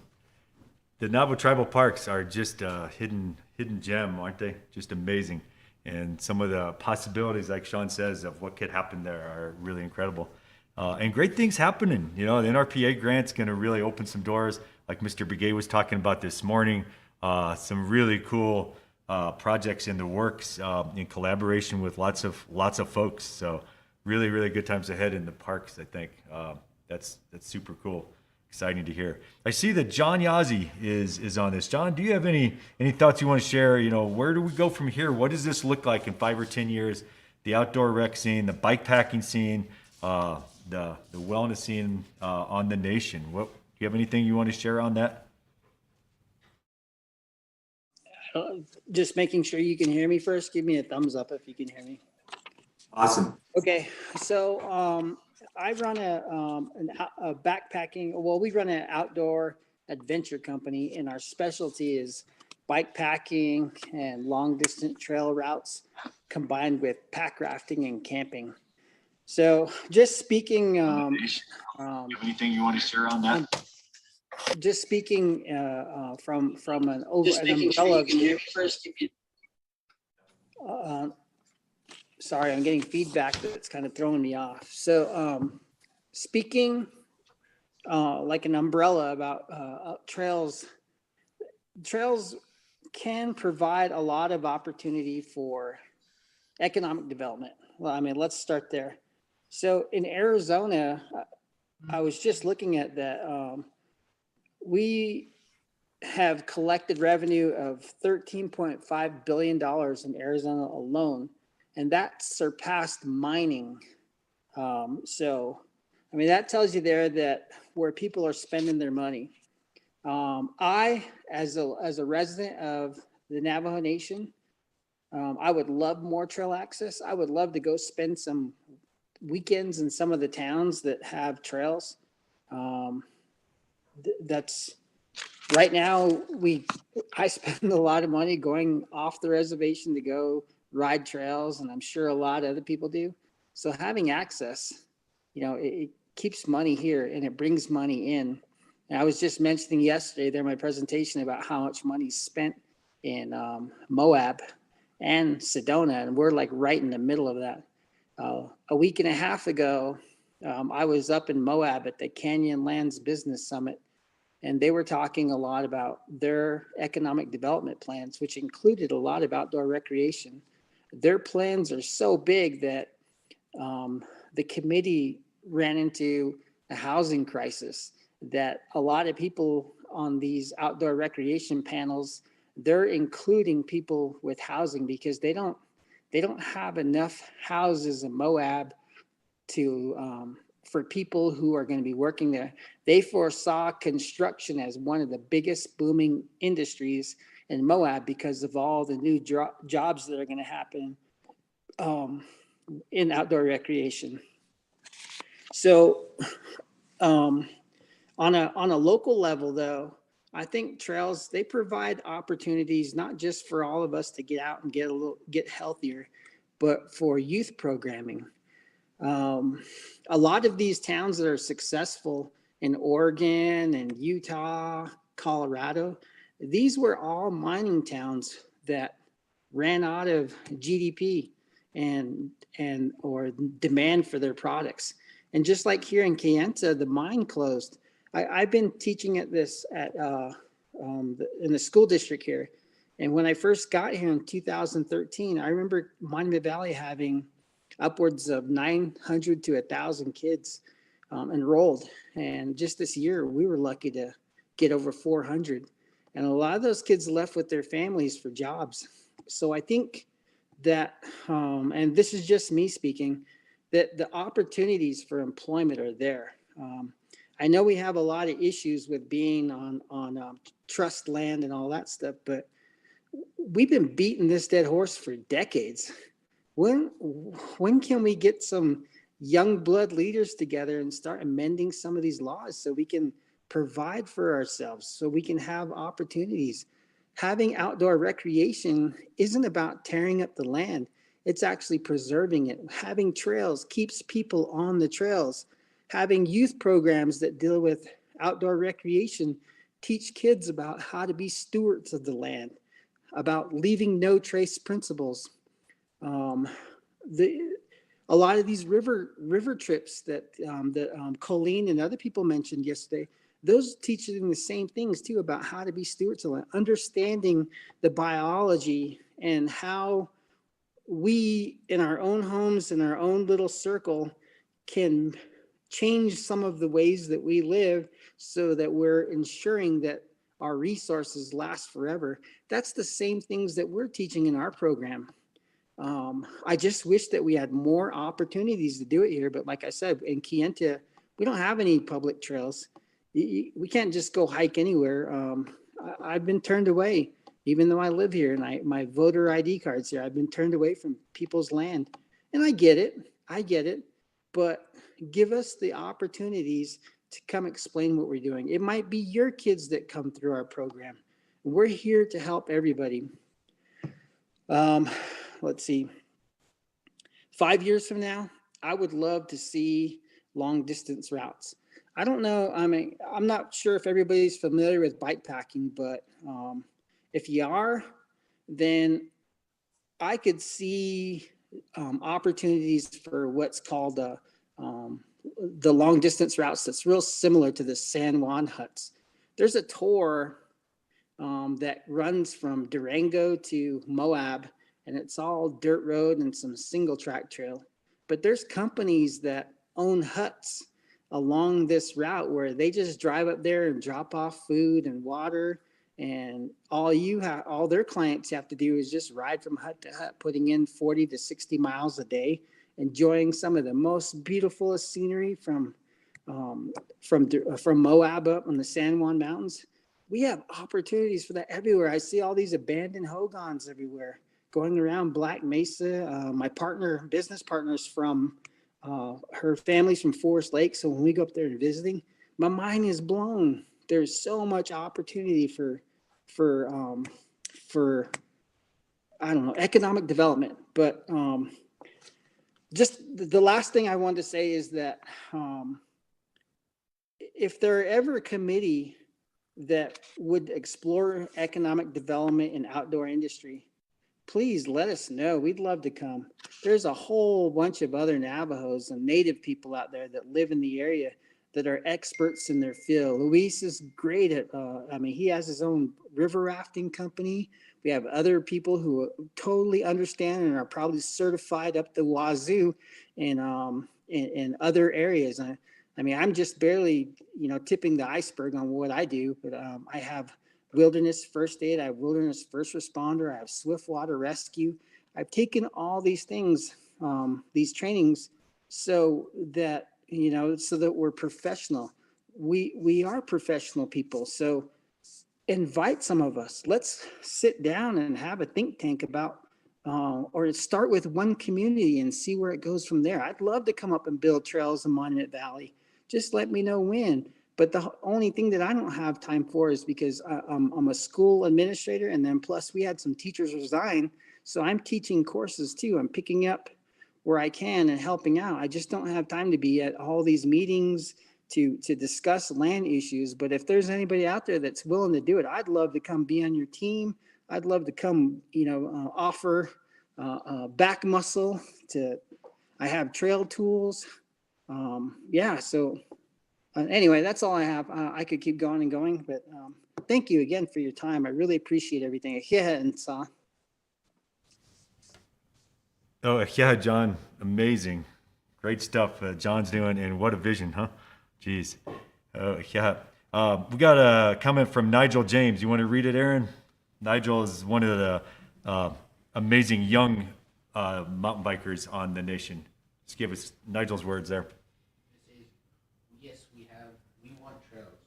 The Navajo tribal parks are just a hidden gem, aren't they? Just amazing. And some of the possibilities, like Sean says, of what could happen there are really incredible. And great things happening. You know, the NRPA grant's going to really open some doors, like Mr. Begay was talking about this morning. Some really cool projects in the works in collaboration with lots of folks. So really, really good times ahead in the parks, I think. That's super cool. Exciting to hear. I see that John Yazzie is on this. John, do you have any thoughts you want to share? You know, where do we go from here? What does this look like in 5 or 10 years the outdoor rec scene, the bike packing scene, the wellness scene on the nation. What, do you have anything you want to share on that? Just making sure you can hear me first. Give me a thumbs up if you can hear me. Awesome. Okay, so I run a backpacking. Well, we run an outdoor adventure company, and our specialty is bike packing and long distance trail routes combined with pack rafting and camping. So, just speaking. You have anything you want to share on that? Just speaking from an Just an making sure umbrella you can hear me first. Sorry, I'm getting feedback that's kind of throwing me off. So speaking like an umbrella about trails can provide a lot of opportunity for economic development. Well, I mean, let's start there. So in Arizona, I was just looking at that. We have collected revenue of $13.5 billion in Arizona alone, and that surpassed mining. So, I mean, that tells you there that where people are spending their money. I, as a resident of the Navajo Nation, I would love more trail access. I would love to go spend some weekends in some of the towns that have trails. That's right now I spend a lot of money going off the reservation to go ride trails, and I'm sure a lot of other people do. So having access, it keeps money here and it brings money in. And I was just mentioning yesterday there in my presentation about how much money is spent in Moab and Sedona, and we're like right in the middle of that. A week and a half ago, I was up in Moab at the Canyonlands Business Summit, and they were talking a lot about their economic development plans, which included a lot of outdoor recreation. Their plans are so big that the committee ran into a housing crisis, that a lot of people on these outdoor recreation panels, they're including people with housing because they don't have enough houses in Moab to for people who are going to be working there. They foresaw construction as one of the biggest booming industries in Moab because of all the new jobs that are going to happen in outdoor recreation. So on a local level, though, I think trails, they provide opportunities not just for all of us to get out and get healthier, but for youth programming. A lot of these towns that are successful in Oregon and Utah, Colorado, these were all mining towns that ran out of GDP and or demand for their products. And just like here in Kayenta, the mine closed. I've been teaching in the school district here. And when I first got here in 2013, I remember Monument Valley having upwards of 900 to 1,000 kids enrolled. And just this year, we were lucky to get over 400. And a lot of those kids left with their families for jobs. So I think that, and this is just me speaking, that the opportunities for employment are there. I know we have a lot of issues with being on trust land and all that stuff, but we've been beating this dead horse for decades. When can we get some young blood leaders together and start amending some of these laws so we can provide for ourselves, so we can have opportunities? Having outdoor recreation isn't about tearing up the land. It's actually preserving it. Having trails keeps people on the trails. Having youth programs that deal with outdoor recreation teach kids about how to be stewards of the land, about leaving no trace principles. A lot of these river trips that Colleen and other people mentioned yesterday, those teach them the same things too about how to be stewards of land, understanding the biology and how we in our own homes, in our own little circle, can change some of the ways that we live so that we're ensuring that our resources last forever. That's the same things that we're teaching in our program. I just wish that we had more opportunities to do it here. But like I said, in Kayenta, we don't have any public trails. We can't just go hike anywhere. I've been turned away, even though I live here and my voter ID card's here. I've been turned away from people's land. And I get it. But give us the opportunities to come explain what we're doing. It might be your kids that come through our program. We're here to help everybody. Let's see. 5 years from now, I would love to see long distance routes. I don't know. I mean, I'm not sure if everybody's familiar with bike packing, but if you are, then I could see opportunities for what's called the long distance routes that's real similar to the San Juan huts. There's a tour that runs from Durango to Moab, and it's all dirt road and some single track trail. But there's companies that own huts along this route where they just drive up there and drop off food and water, and all their clients have to do is just ride from hut to hut, putting in 40 to 60 miles a day, enjoying some of the most beautiful scenery from Moab up on the San Juan Mountains. We have opportunities for that everywhere. I see all these abandoned hogans everywhere going around Black Mesa. My business partner's from, her family's from Forest Lake. So when we go up there and visiting, my mind is blown. There's so much opportunity for I don't know, economic development. But just the last thing I wanted to say is that if there ever a committee that would explore economic development in outdoor industry, please let us know. We'd love to come. There's a whole bunch of other Navajos and Native people out there that live in the area that are experts in their field. Luis is great at, he has his own river rafting company. We have other people who totally understand and are probably certified up the wazoo in other areas. I'm just barely, tipping the iceberg on what I do, but I have wilderness first aid, I have wilderness first responder, I have swift water rescue. I've taken all these things, these trainings, so that we're professional. We are professional people. So invite some of us. Let's sit down and have a think tank about, or start with one community and see where it goes from there. I'd love to come up and build trails in Monument Valley. Just let me know when. But the only thing that I don't have time for is because I'm a school administrator, and then plus we had some teachers resign. So I'm teaching courses too. I'm picking up where I can and helping out. I just don't have time to be at all these meetings to discuss land issues. But if there's anybody out there that's willing to do it, I'd love to come be on your team. I'd love to come, offer back muscle I have trail tools. Anyway, that's all I have. I could keep going and going, but thank you again for your time. I really appreciate everything. Yeah, and so. Oh, yeah, John, amazing. Great stuff John's doing, and what a vision, huh? Jeez. Yeah. We got a comment from Nigel James. You want to read it, Aaron? Nigel is one of the amazing young mountain bikers on the nation. Just give us Nigel's words there. Yes, we want trails.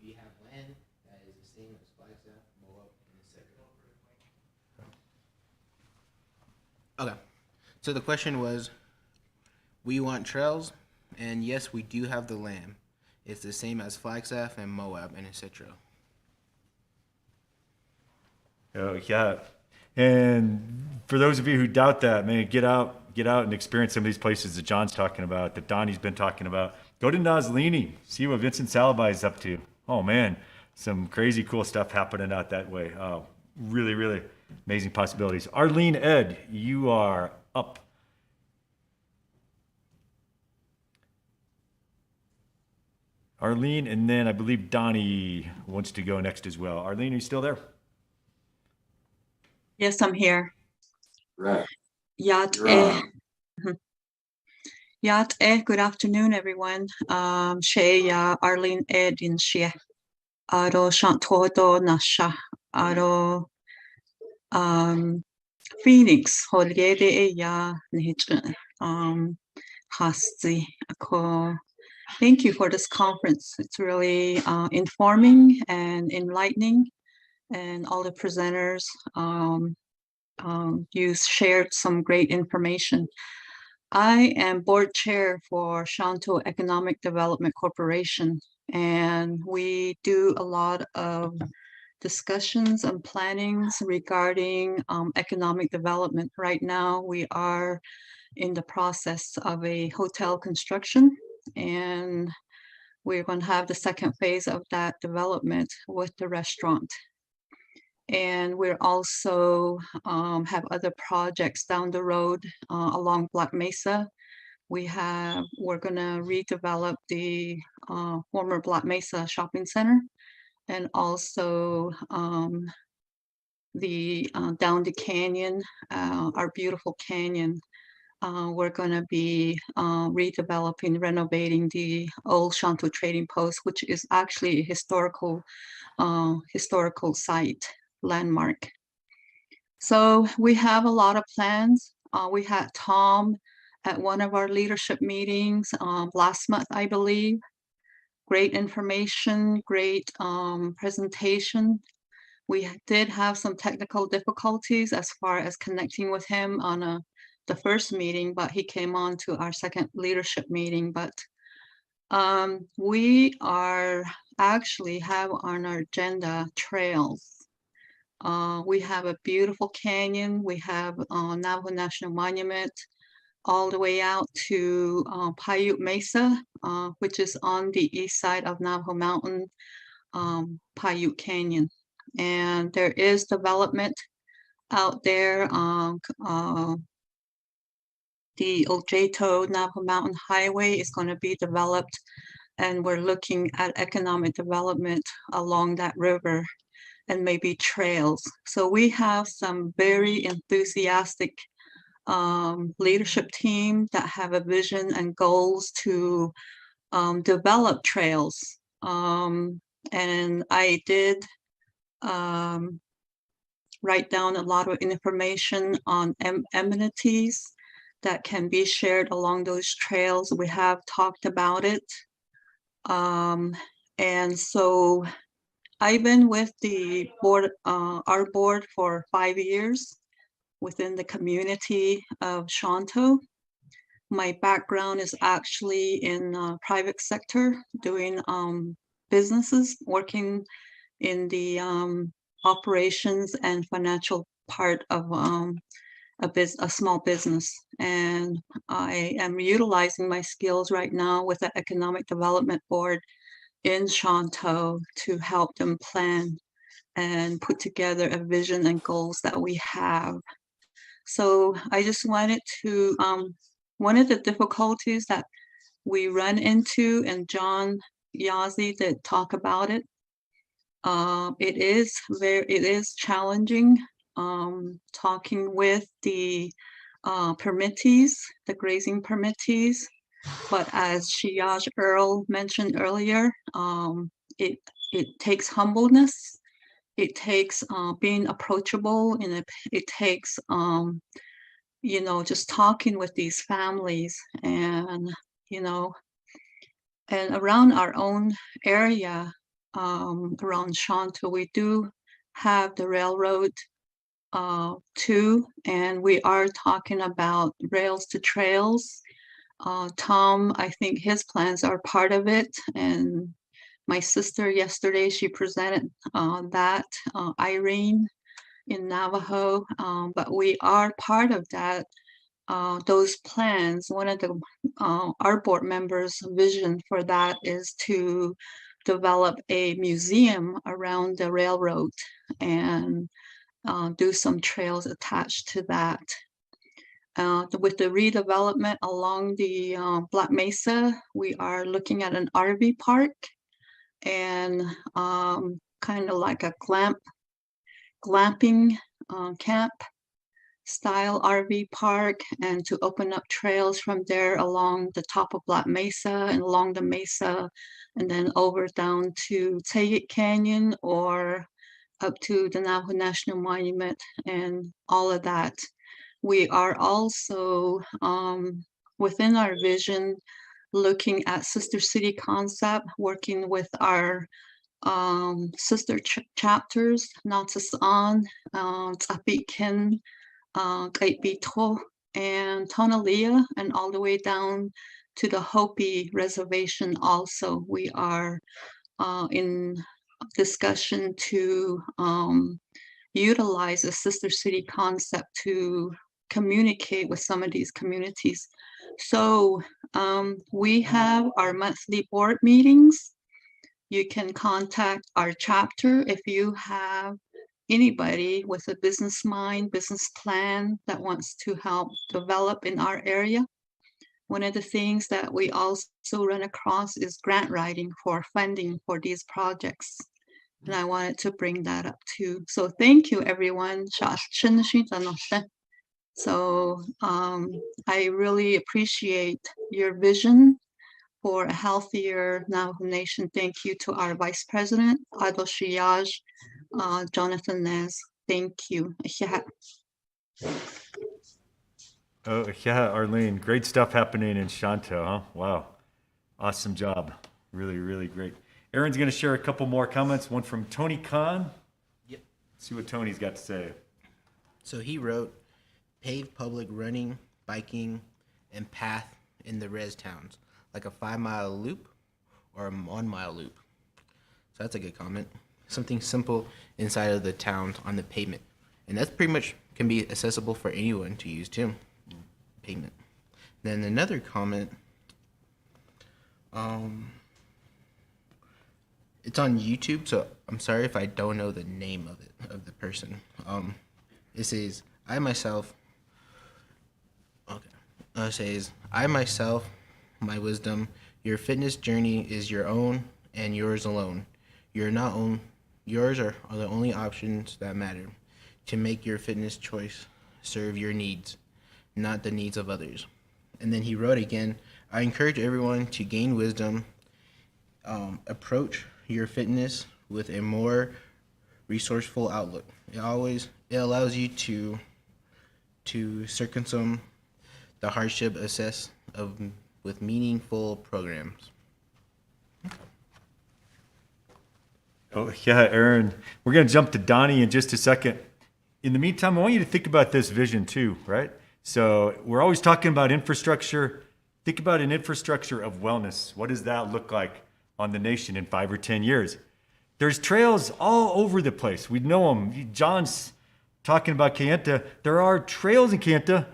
We have land that is the same as Flagstaff, Moab, and etc. Okay. So the question was, we want trails, and yes, we do have the land. It's the same as Flagstaff and Moab and etc. Oh, yeah. And for those of you who doubt that, man, get out and experience some of these places that John's talking about, that Donnie's been talking about. Go to Nazlini, see what Vincent Salabai is up to. Oh man, some crazy cool stuff happening out that way. Oh, really, really amazing possibilities. Arlene Ed, you are up. Arlene, and then I believe Donnie wants to go next as well. Arlene, are you still there? Yes, I'm here. Right. Yat good afternoon, everyone. She Arlene Edin she aro shantodo nasha aro Phoenix holiday ya hasti ako. Thank you for this conference. It's really informing and enlightening, and all the presenters you shared some great information. I am board chair for Shanto Economic Development Corporation, and we do a lot of discussions and plannings regarding economic development. Right now, we are in the process of a hotel construction, and we're going to have the second phase of that development with the restaurant. And we're also have other projects down the road along Black Mesa. We're gonna redevelop the former Black Mesa Shopping Center, and also the down the canyon, our beautiful canyon. We're gonna be redeveloping, renovating the old Shanto Trading Post, which is actually a historical site landmark. So we have a lot of plans. We had Tom at one of our leadership meetings last month, I believe. Great information, great presentation. We did have some technical difficulties as far as connecting with him on the first meeting, but he came on to our second leadership meeting. But we are actually have on our agenda trails. We have a beautiful canyon. We have Navajo National Monument all the way out to Paiute Mesa, which is on the east side of Navajo Mountain, Paiute Canyon. And there is development out there. The Ojeto Navajo Mountain Highway is going to be developed, and we're looking at economic development along that river and maybe trails. So we have some very enthusiastic leadership team that have a vision and goals to develop trails. And I did write down a lot of information on amenities that can be shared along those trails. We have talked about it. And so I've been with the board, our board, for 5 years within the community of Shanto. My background is actually in private sector, doing businesses, working in the operations and financial part of a small business. And I am utilizing my skills right now with the Economic Development Board in Shanto to help them plan and put together a vision and goals that we have. So I just wanted to, one of the difficulties that we run into, and John Yazzie did talk about it, it is challenging talking with the permittees, the grazing permittees. But as Shiyaj Earl mentioned earlier, it takes humbleness. It takes being approachable, and it takes, you know, just talking with these families, and, you know, and around our own area, around Shanto, we do have the railroad too, and we are talking about rails to trails. Tom, I think his plans are part of it, and my sister yesterday, she presented that, Irene in Navajo, but we are part of that, those plans. One of the our board members' vision for that is to develop a museum around the railroad and do some trails attached to that. With the redevelopment along the Black Mesa, we are looking at an RV park and kind of like a glamping camp style RV park, and to open up trails from there along the top of Black Mesa and along the mesa, and then over down to Tayit Canyon, or up to the Navajo National Monument and all of that. We are also within our vision looking at sister city concept, working with our sister chapters, Natasan, Tsapikin, Kaipito, and Tonalea, and all the way down to the Hopi Reservation also. We are in discussion to utilize a sister city concept to communicate with some of these communities. So we have our monthly board meetings. You can contact our chapter if you have anybody with a business mind, business plan that wants to help develop in our area. One of the things that we also run across is grant writing for funding for these projects. And I wanted to bring that up too. So thank you, everyone. So I really appreciate your vision for a healthier Navajo Nation. Thank you to our Vice President, Ado Shiyaj, Jonathan Nez. Thank you. Oh, yeah, Arlene, great stuff happening in Shanto, huh? Wow. Awesome job. Really, really great. Aaron's going to share a couple more comments, one from Tony Khan. Yep. See what Tony's got to say. So he wrote, paved public running, biking, and path in the res towns, like a 5-mile loop or a 1-mile loop. So that's a good comment. Something simple inside of the towns on the pavement. And that's pretty much can be accessible for anyone to use too. Pavement. Then another comment, it's on YouTube, so I'm sorry if I don't know the name of it, of the person. It says, I myself, my wisdom, your fitness journey is your own and yours alone. Yours are the only options that matter. To make your fitness choice serve your needs, not the needs of others. And then he wrote again, I encourage everyone to gain wisdom, approach your fitness with a more resourceful outlook. It allows you to circumvent the hardship assess with meaningful programs. Oh, yeah, Aaron. We're going to jump to Donnie in just a second. In the meantime, I want you to think about this vision too, right? So we're always talking about infrastructure. Think about an infrastructure of wellness. What does that look like on the nation in 5 or 10 years? There's trails all over the place. We know them. John's talking about Kayenta. There are trails in Kayenta,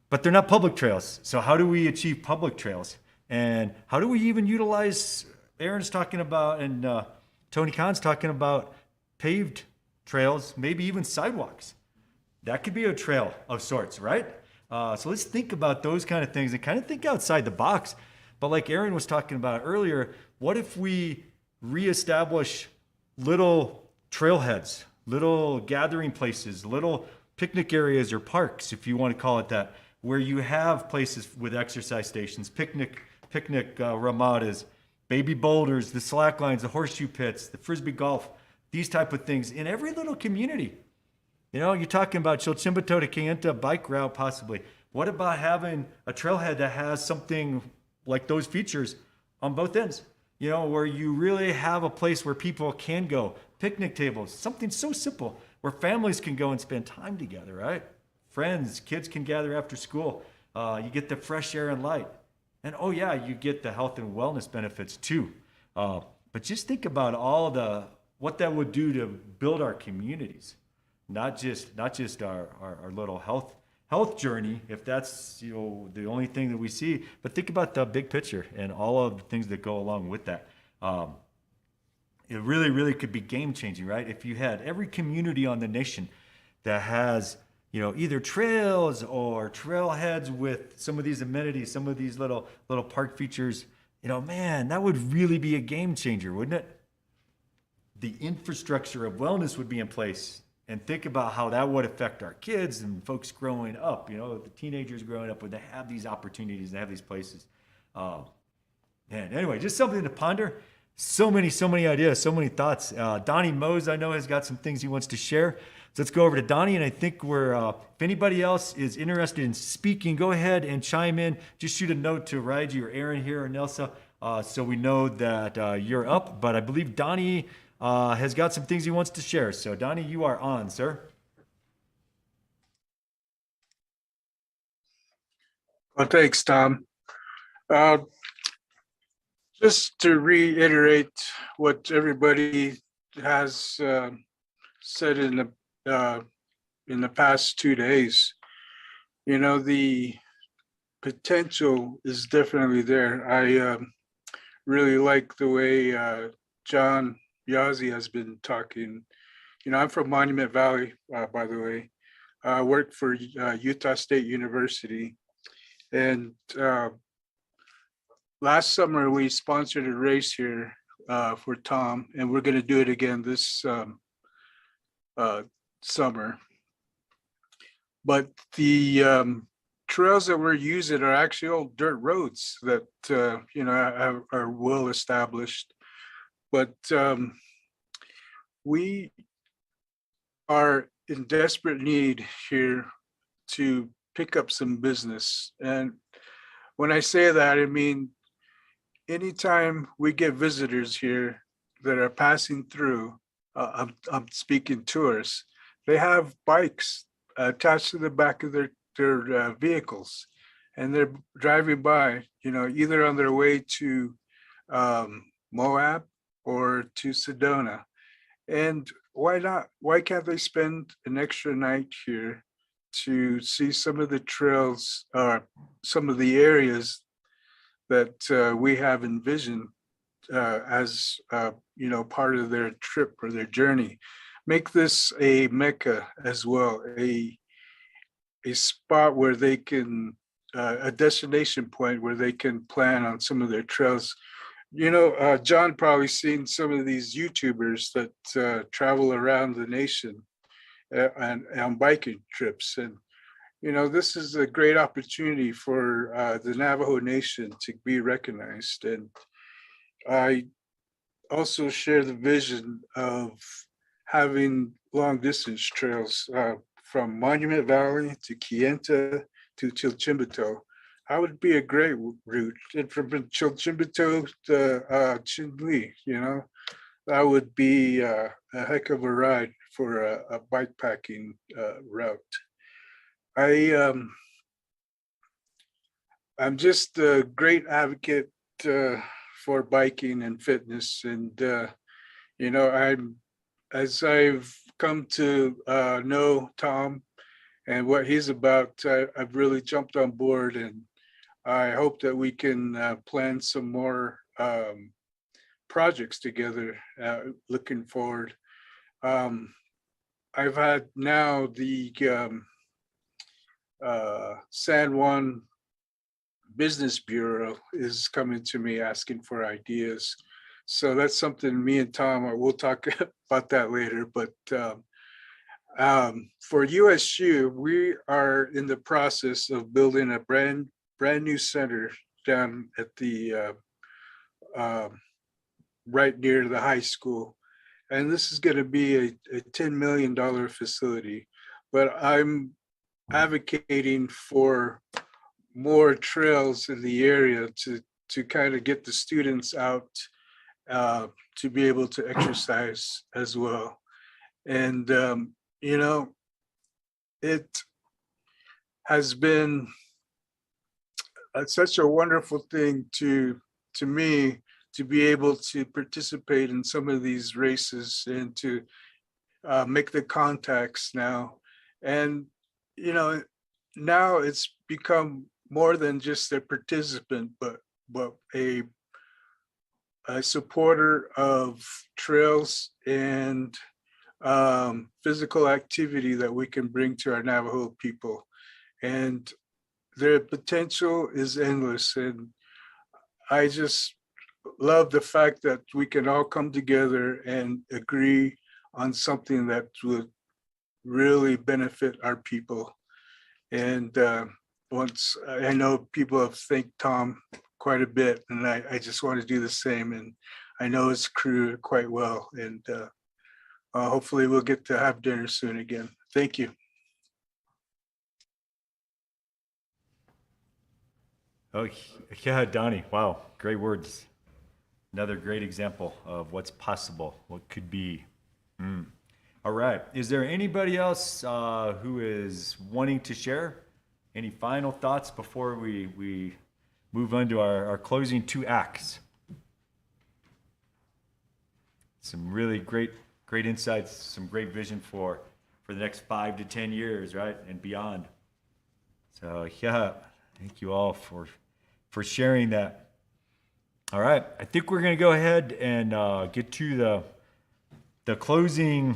but they're not public trails. So how do we achieve public trails? And how do we even utilize, Aaron's talking about, and Tony Khan's talking about paved trails, maybe even sidewalks. That could be a trail of sorts, right? So let's think about those kind of things and kind of think outside the box. But like Aaron was talking about earlier, what if we reestablish little trailheads, little gathering places, little picnic areas or parks, if you want to call it that, where you have places with exercise stations, picnic ramadas, baby boulders, the slack lines, the horseshoe pits, the frisbee golf, these type of things in every little community. You know, you're talking about Chilchimbato to Kayenta bike route possibly. What about having a trailhead that has something like those features on both ends? You know, where you really have a place where people can go, picnic tables, something so simple where families can go and spend time together, right? Friends, kids can gather after school. You get the fresh air and light. And oh yeah, you get the health and wellness benefits too. But just think about what that would do to build our communities, not just our little health journey, if that's the only thing that we see, but think about the big picture and all of the things that go along with that. It really, really could be game changing, right? If you had every community on the nation that has either trails or trailheads with some of these amenities, some of these little park features, man, that would really be a game changer, wouldn't it? The infrastructure of wellness would be in place. And think about how that would affect our kids and folks growing up, the teenagers growing up, when they have these opportunities, they have these places. And anyway, just something to ponder. So many ideas, so many thoughts. Donnie Mose, I know, has got some things he wants to share. So let's go over to Donnie, and I think if anybody else is interested in speaking, go ahead and chime in. Just shoot a note to Raiji or Aaron here or Nelsa, so we know that you're up. But I believe Donnie has got some things he wants to share. So Donnie, you are on, sir. Well, thanks, Tom. Uh, just to reiterate what everybody has said in the past 2 days, you know, the potential is definitely there. I really like the way John Yazzie has been talking. You know, I'm from Monument Valley, by the way. I work for Utah State University. And last summer, we sponsored a race here for Tom, and we're going to do it again this summer. But the trails that we're using are actually all dirt roads that, you know, are well established. But we are in desperate need here to pick up some business. And when I say that, I mean, anytime we get visitors here that are passing through, I'm speaking tourists, they have bikes attached to the back of their vehicles, and they're driving by, you know, either on their way to Moab or to Sedona. And why not? Why can't they spend an extra night here to see some of the trails, some of the areas that we have envisioned as you know, part of their trip or their journey? Make this a mecca as well, a spot where they can, a destination point where they can plan on some of their trails. You know, John probably seen some of these YouTubers that travel around the nation and on biking trips. And, you know, this is a great opportunity for the Navajo Nation to be recognized. And I also share the vision of having long distance trails from Monument Valley to Kayenta to Chilchimbato. I would be a great route. And from Chilchimbato to Chinle, you know, that would be a heck of a ride for a bike packing route. I'm just a great advocate for biking and fitness, and you know, as I've come to know Tom and what he's about, I've really jumped on board, and I hope that we can plan some more projects together. Looking forward. I've had now the San Juan Business Bureau is coming to me asking for ideas. So that's something me and Tom, we'll talk about that later. But for USU, we are in the process of building a brand new center down at the right near the high school. And this is going to be a $10 million facility. But I'm advocating for more trails in the area to kind of get the students out to be able to exercise as well. And, you know, it has been such a wonderful thing to me to be able to participate in some of these races and to make the contacts now. And, you know, now it's become more than just a participant, but a supporter of trails and physical activity that we can bring to our Navajo people. And their potential is endless. And I just love the fact that we can all come together and agree on something that would really benefit our people. And once I know people have thanked Tom quite a bit, and I just want to do the same. And I know his crew quite well, and hopefully we'll get to have dinner soon again. Thank you. Oh, yeah, Donnie. Wow, great words. Another great example of what's possible, what could be. All right. Is there anybody else who is wanting to share? Any final thoughts before we move on to our closing two acts? Some really great insights, some great vision for the next 5 to 10 years, right, and beyond. So yeah, thank you all for sharing that. All right, I think we're gonna go ahead and get to the closing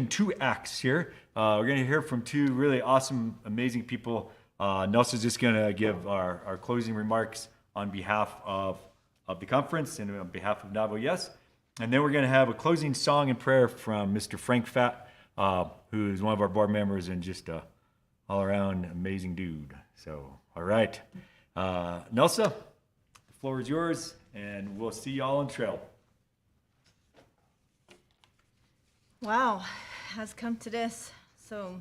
two acts here. We're gonna hear from two really awesome, amazing people. Nelson's just gonna give our closing remarks on behalf of the conference and on behalf of Navajo Yes. And then we're gonna have a closing song and prayer from Mr. Frank Fatt, who is one of our board members and just a all around amazing dude. So, all right. Nelsa, the floor is yours, and we'll see y'all on trail. Wow, has come to this. So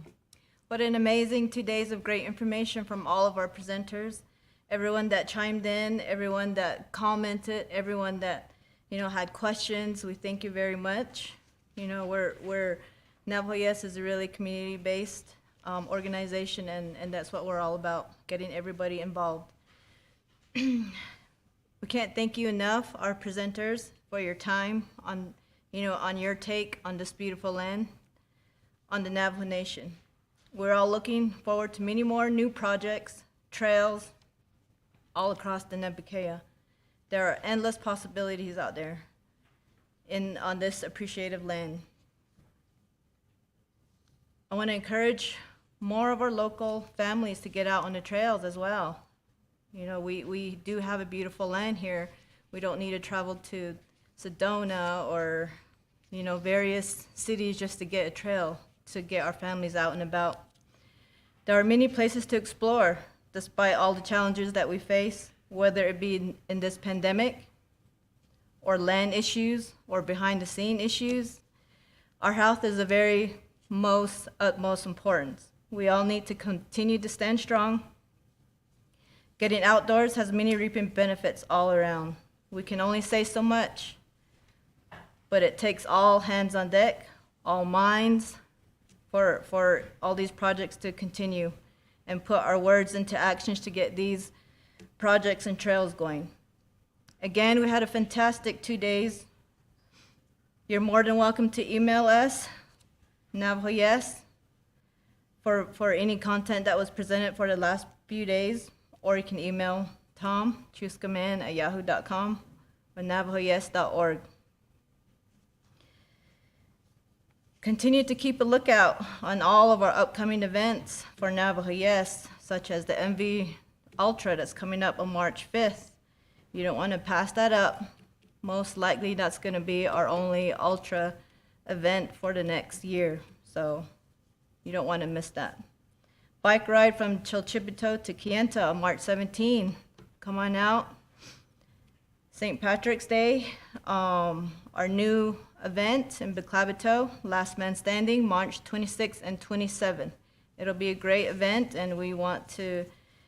what an amazing 2 days of great information from all of our presenters, everyone that chimed in, everyone that commented, everyone that, had questions. We thank you very much. We're Navajo Yes is a really community-based organization, and that's what we're all about, getting everybody involved. We can't thank you enough, our presenters, for your time on your take on this beautiful land, on the Navajo Nation. We're all looking forward to many more new projects, trails, all across the Nebukea. There are endless possibilities out there on this appreciative land. I want to encourage more of our local families to get out on the trails as well. We do have a beautiful land here. We don't need to travel to Sedona or, various cities just to get a trail, to get our families out and about. There are many places to explore, despite all the challenges that we face, whether it be in this pandemic, or land issues, or behind the scene issues. Our health is of utmost importance. We all need to continue to stand strong. Getting outdoors has many reaping benefits all around. We can only say so much, but it takes all hands on deck, all minds, for all these projects to continue and put our words into actions to get these projects and trails going. Again, we had a fantastic 2 days. You're more than welcome to email us, Navajo Yes, for any content that was presented for the last few days, or you can email Tom chuskaman@yahoo.com or navajoyes.org. Continue to keep a lookout on all of our upcoming events for Navajo Yes, such as the MV Ultra that's coming up on March 5th. You don't want to pass that up. Most likely that's going to be our only Ultra event for the next year, so you don't want to miss that. Bike ride from Chilchibito to Kienta on March 17. Come on out. St. Patrick's Day, our new event in Biclavito, Last Man Standing, March 26th and 27th. It'll be a great event, and we want to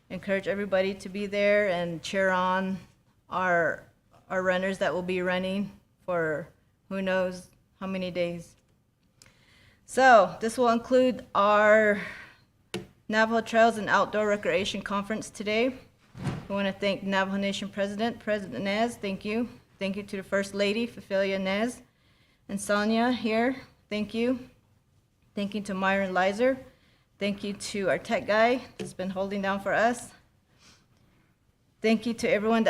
encourage everybody to be there and cheer on our runners that will be running for who knows how many days. So this will include our Navajo Trails and Outdoor Recreation Conference today. We want to thank Navajo Nation President Nez, thank you. Thank you to the First Lady, Cecilia Nez, and Sonia here, thank you. Thank you to Myron Lizer. Thank you to our tech guy that's been holding down for us. Thank you to everyone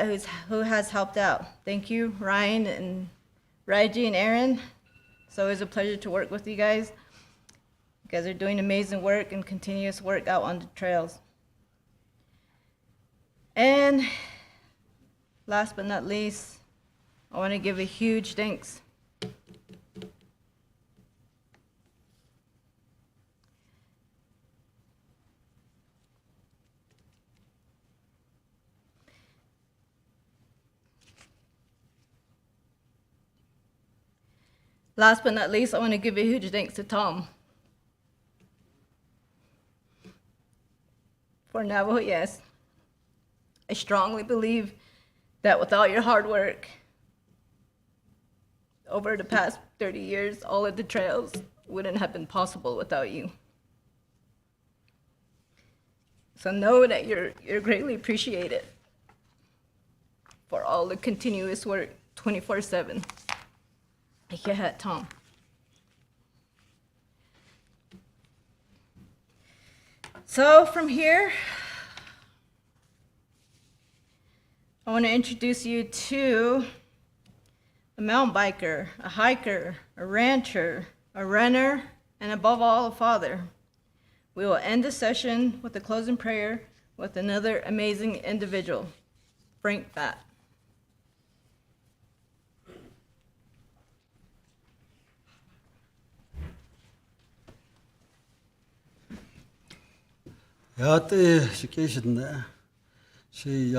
who has helped out. Thank you, Ryan and Raiji and Aaron. It's always a pleasure to work with you guys. You guys are doing amazing work and continuous work out on the trails. And last but not least, I want to give a huge thanks Last but not least, I want to give a huge thanks to Tom for Navajo Yes. I strongly believe that without your hard work over the past 30 years, all of the trails wouldn't have been possible without you. So know that you're greatly appreciated for all the continuous work 24/7. Yeah, Tom. So from here, I want to introduce you to a mountain biker, a hiker, a rancher, a runner, and above all, a father. We will end the session with a closing prayer with another amazing individual, Frank Fatt. Yate shikeshna she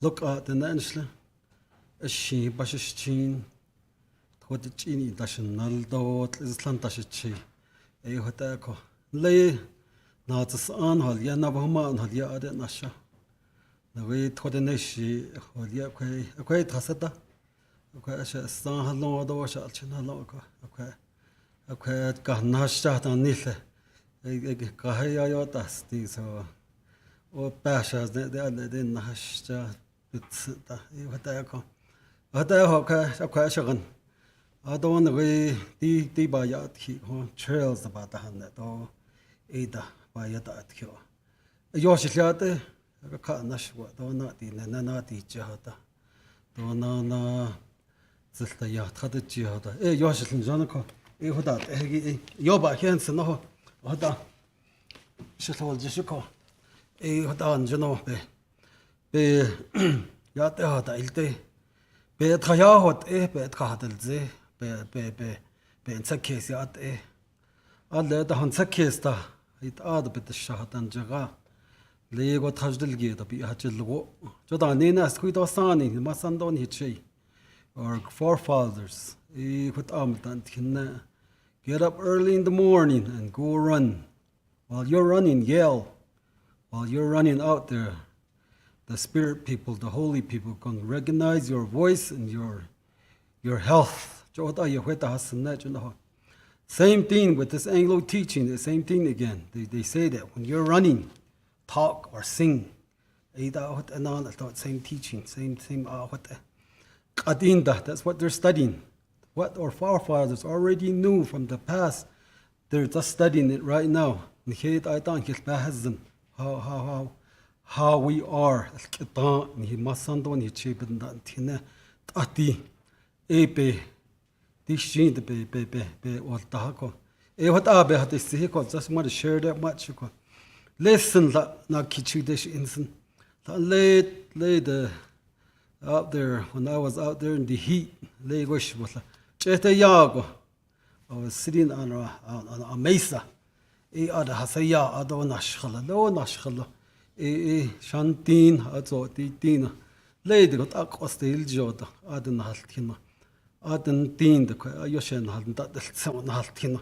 look at the nansla she bashichin todchini national dot island tashichi e hotako lay natas an hol ya nabama an hol ya ade nasha na we todeneshi hol ya kwai tasata kwai asha san halon do sha china lo kwai ka nasha ta nile kahaya yotas ti so o pasha de alle den nasha bitsta e hotako hota shagan adon we ti ba ya thi trails ba ta han do ida ba ya ta thyo yo shilate ka nashwa do na ti na ti jahata do na zilta ya thada jihata e yo shilin jana ko e hoda e yo ba hens no hoda shilol jishko e hoda an jano be ya te hoda ilte be thaya hot e be khadel ze be sakes ya te alle da han sakes ta it ad bit shahatan jaga lego tajdil ge da bi hachil go joda nena skui do sani ma sandon hichi our forefathers e put amtan thinna get up early in the morning and go run while you're running yell while you're running out there the spirit people the holy people can recognize your voice and your health same thing with this Anglo teaching, the same thing again. They say that when you're running, talk or sing. Same teaching, same. That's what they're studying. What our forefathers already knew from the past, they're just studying it right now. How we are. Just want to share that much. Listen, not kichu dish inson. Late out there when I was out there in the heat. I was sitting on a mesa. Shantin, Titina. Lady got across the Iljoda, Aden Haltina. Aden Tin, the Yoshan hadn't that someone Haltina.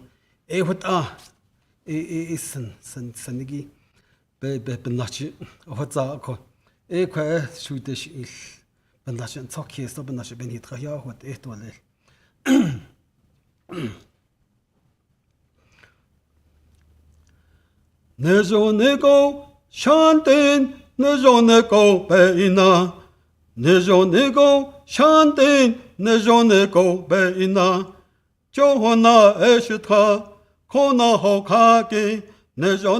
What isn't Senigi, Benachi, what's our shoot is Benashan Toki, Stobenash Benitra, what it was. Nejo Shantin, Nejo Beina, Nejo Shantin, Nejo Beina, Johana Eshita, Kona Hokaki, Nejo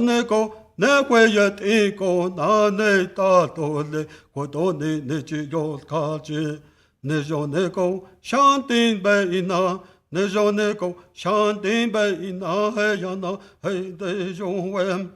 Nequayet Ego, Nane Tatole, Kodoni Neji Kaji, Nejo Shantin Beina, Nejo Shantin Beina, Heyana, Hey Dejo.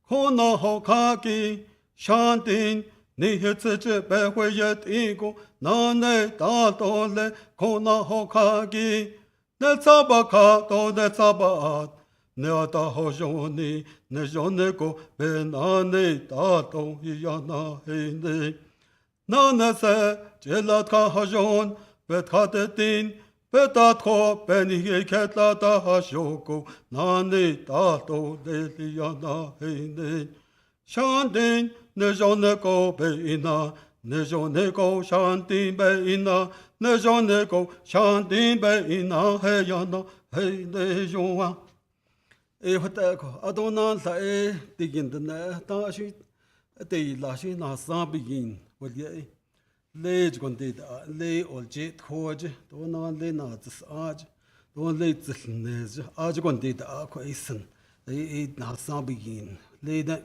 Kona Hokaki, Shantin, Nihitse Behwayet Ego, Nane Tatole, Kona Hokaki, Netzabaka, Netzabat, Neata Hojoni, Nejoneko, Benane Tato, Yana Hene, Nanase, Jelaka Hojon, Betkatetin, Betatko benige ketla da hashoko nane tato deliana heine. Shantin nejoneko beina nejoneko shantin beina nejoneko shantin beina heyana heine joa. Hotako adonan la digin the na tashi de la shi na sam begin with ye. Le gonde da le olje khoj do na le na ts aj do le ts nez aj gonde da ko isen na sam begin le da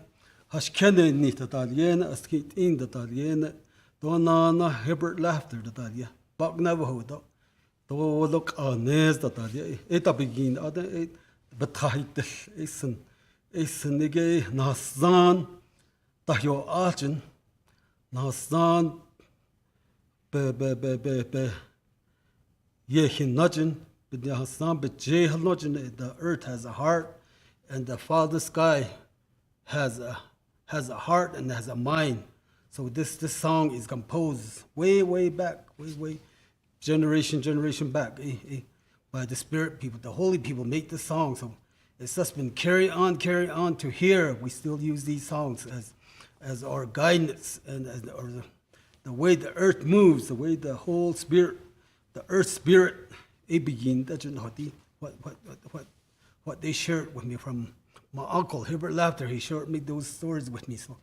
hash kenne ni tatalien askit in the talien do na hebert laughter the talia bak Navajo do look nez the talia eta begin ada betahit isen nige na zan tahyo alchen na zan be yehin nudging, but the Hassan be jehal nudging. The earth has a heart, and the Father sky has a heart and has a mind. So this song is composed way back, way generation back, by the Spirit people, the holy people make this song. So it's just been carry on to here. We still use these songs as our guidance and or the way the earth moves, the way the whole spirit, the earth spirit, it begin. That's what they shared with me from my uncle Herbert Laughter. He shared me those stories with me. So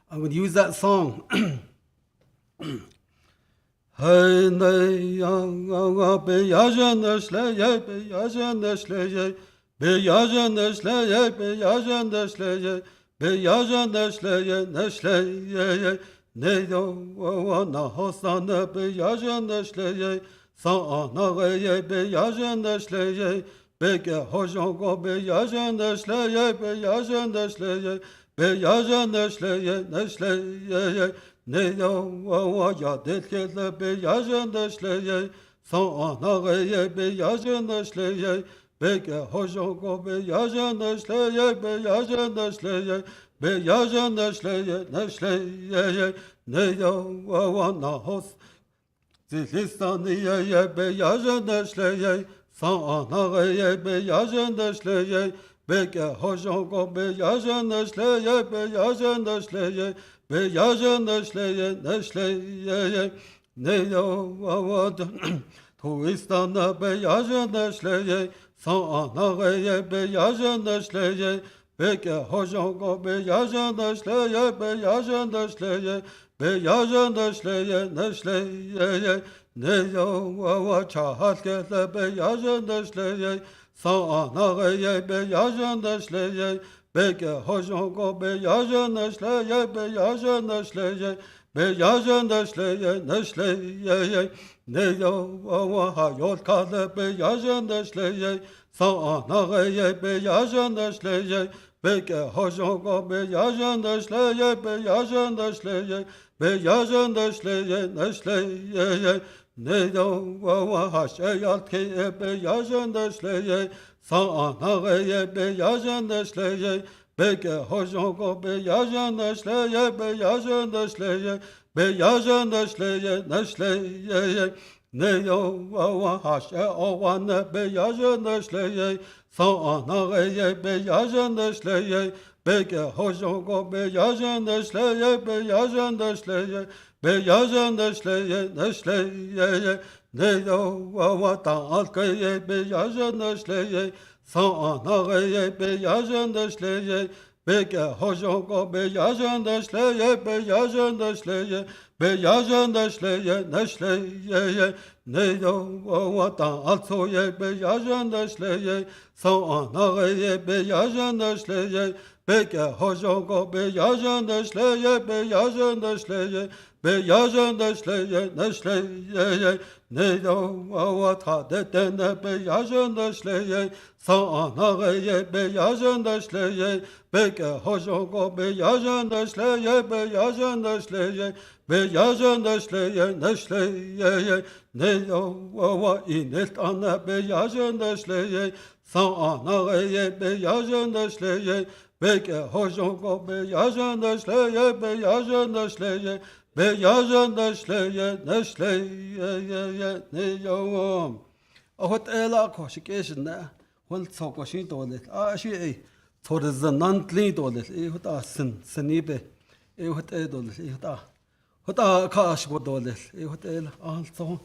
I'm going to use that song. Hey, ne ya be ya jenesle ye be ya jenesle ye be ya jenesle ye be ya jenesle ye be ya jenesle ye nesle ye. Ne yo na hosana be yajen neshleye sa na be yajen neshleye be ge hojon go be yajen neshleye be yajen neshleye be yajen neshleye ne yo ya delke be yajen neshleye sa na be yajen neshleye be ge hojon go be yajen neshleye be yajen neshleye be yajen neshleye ne yo na hos zilistani ye be yajen neshleye sa na be yajen neshleye be ge hojon go be yajen neshleye be yajen neshleye be yajen neshleye ne yo to istana be yajen neshleye sa na be yajen neshleye Beke hojon go be yajen neshleye be yajen neshleye be yajen neshleye ne yo chahat ke be yajen neshleye sa na be yajen neshleye beke hojon go be yajen neshleye be yajen neshleye be yajen neshleye ne yo ha yol kale be yajen neshleye sa na be yajen neshleye Beke hojon go be yajen neshleye be yajen neshleye be yajen neshleye ne yo hasheyat ke be yajen neshleye sa na be yajen neshleye beke hojon go be yajen neshleye be yajen neshleye be yajen neshleye ne yo hashe owan be yajen neshleye sa na be yajen neshleye beke hojon go be yajen neshleye be yajen neshleye be yajen neshleye ne yo ta alke be yajen neshleye sa na be yajen neshleye beke hojon go be yajen neshleye be yajen neshleye be yajen neshleye ne yo ta alsoye be yajen neshleye sa na be yajen neshleye beke hojon go be yajen neshleye be yajen neshleye be yajen neshleye ne yo ta de be yajen neshleye sa na be yajen neshleye beke hojon go be yajen neshleye be yajen neshleye be yajen neshleye ne yo inet ana be yajen neshleye sa na be yajen neshleye beke hojon go be yajen neshleye be yajen neshleye be yajen neshleye ne yo hot ela ko education na hol so ko shi dole shi e tourism non clean dole e hot senibe e hot e dole e hot ka shi dole e hot ela so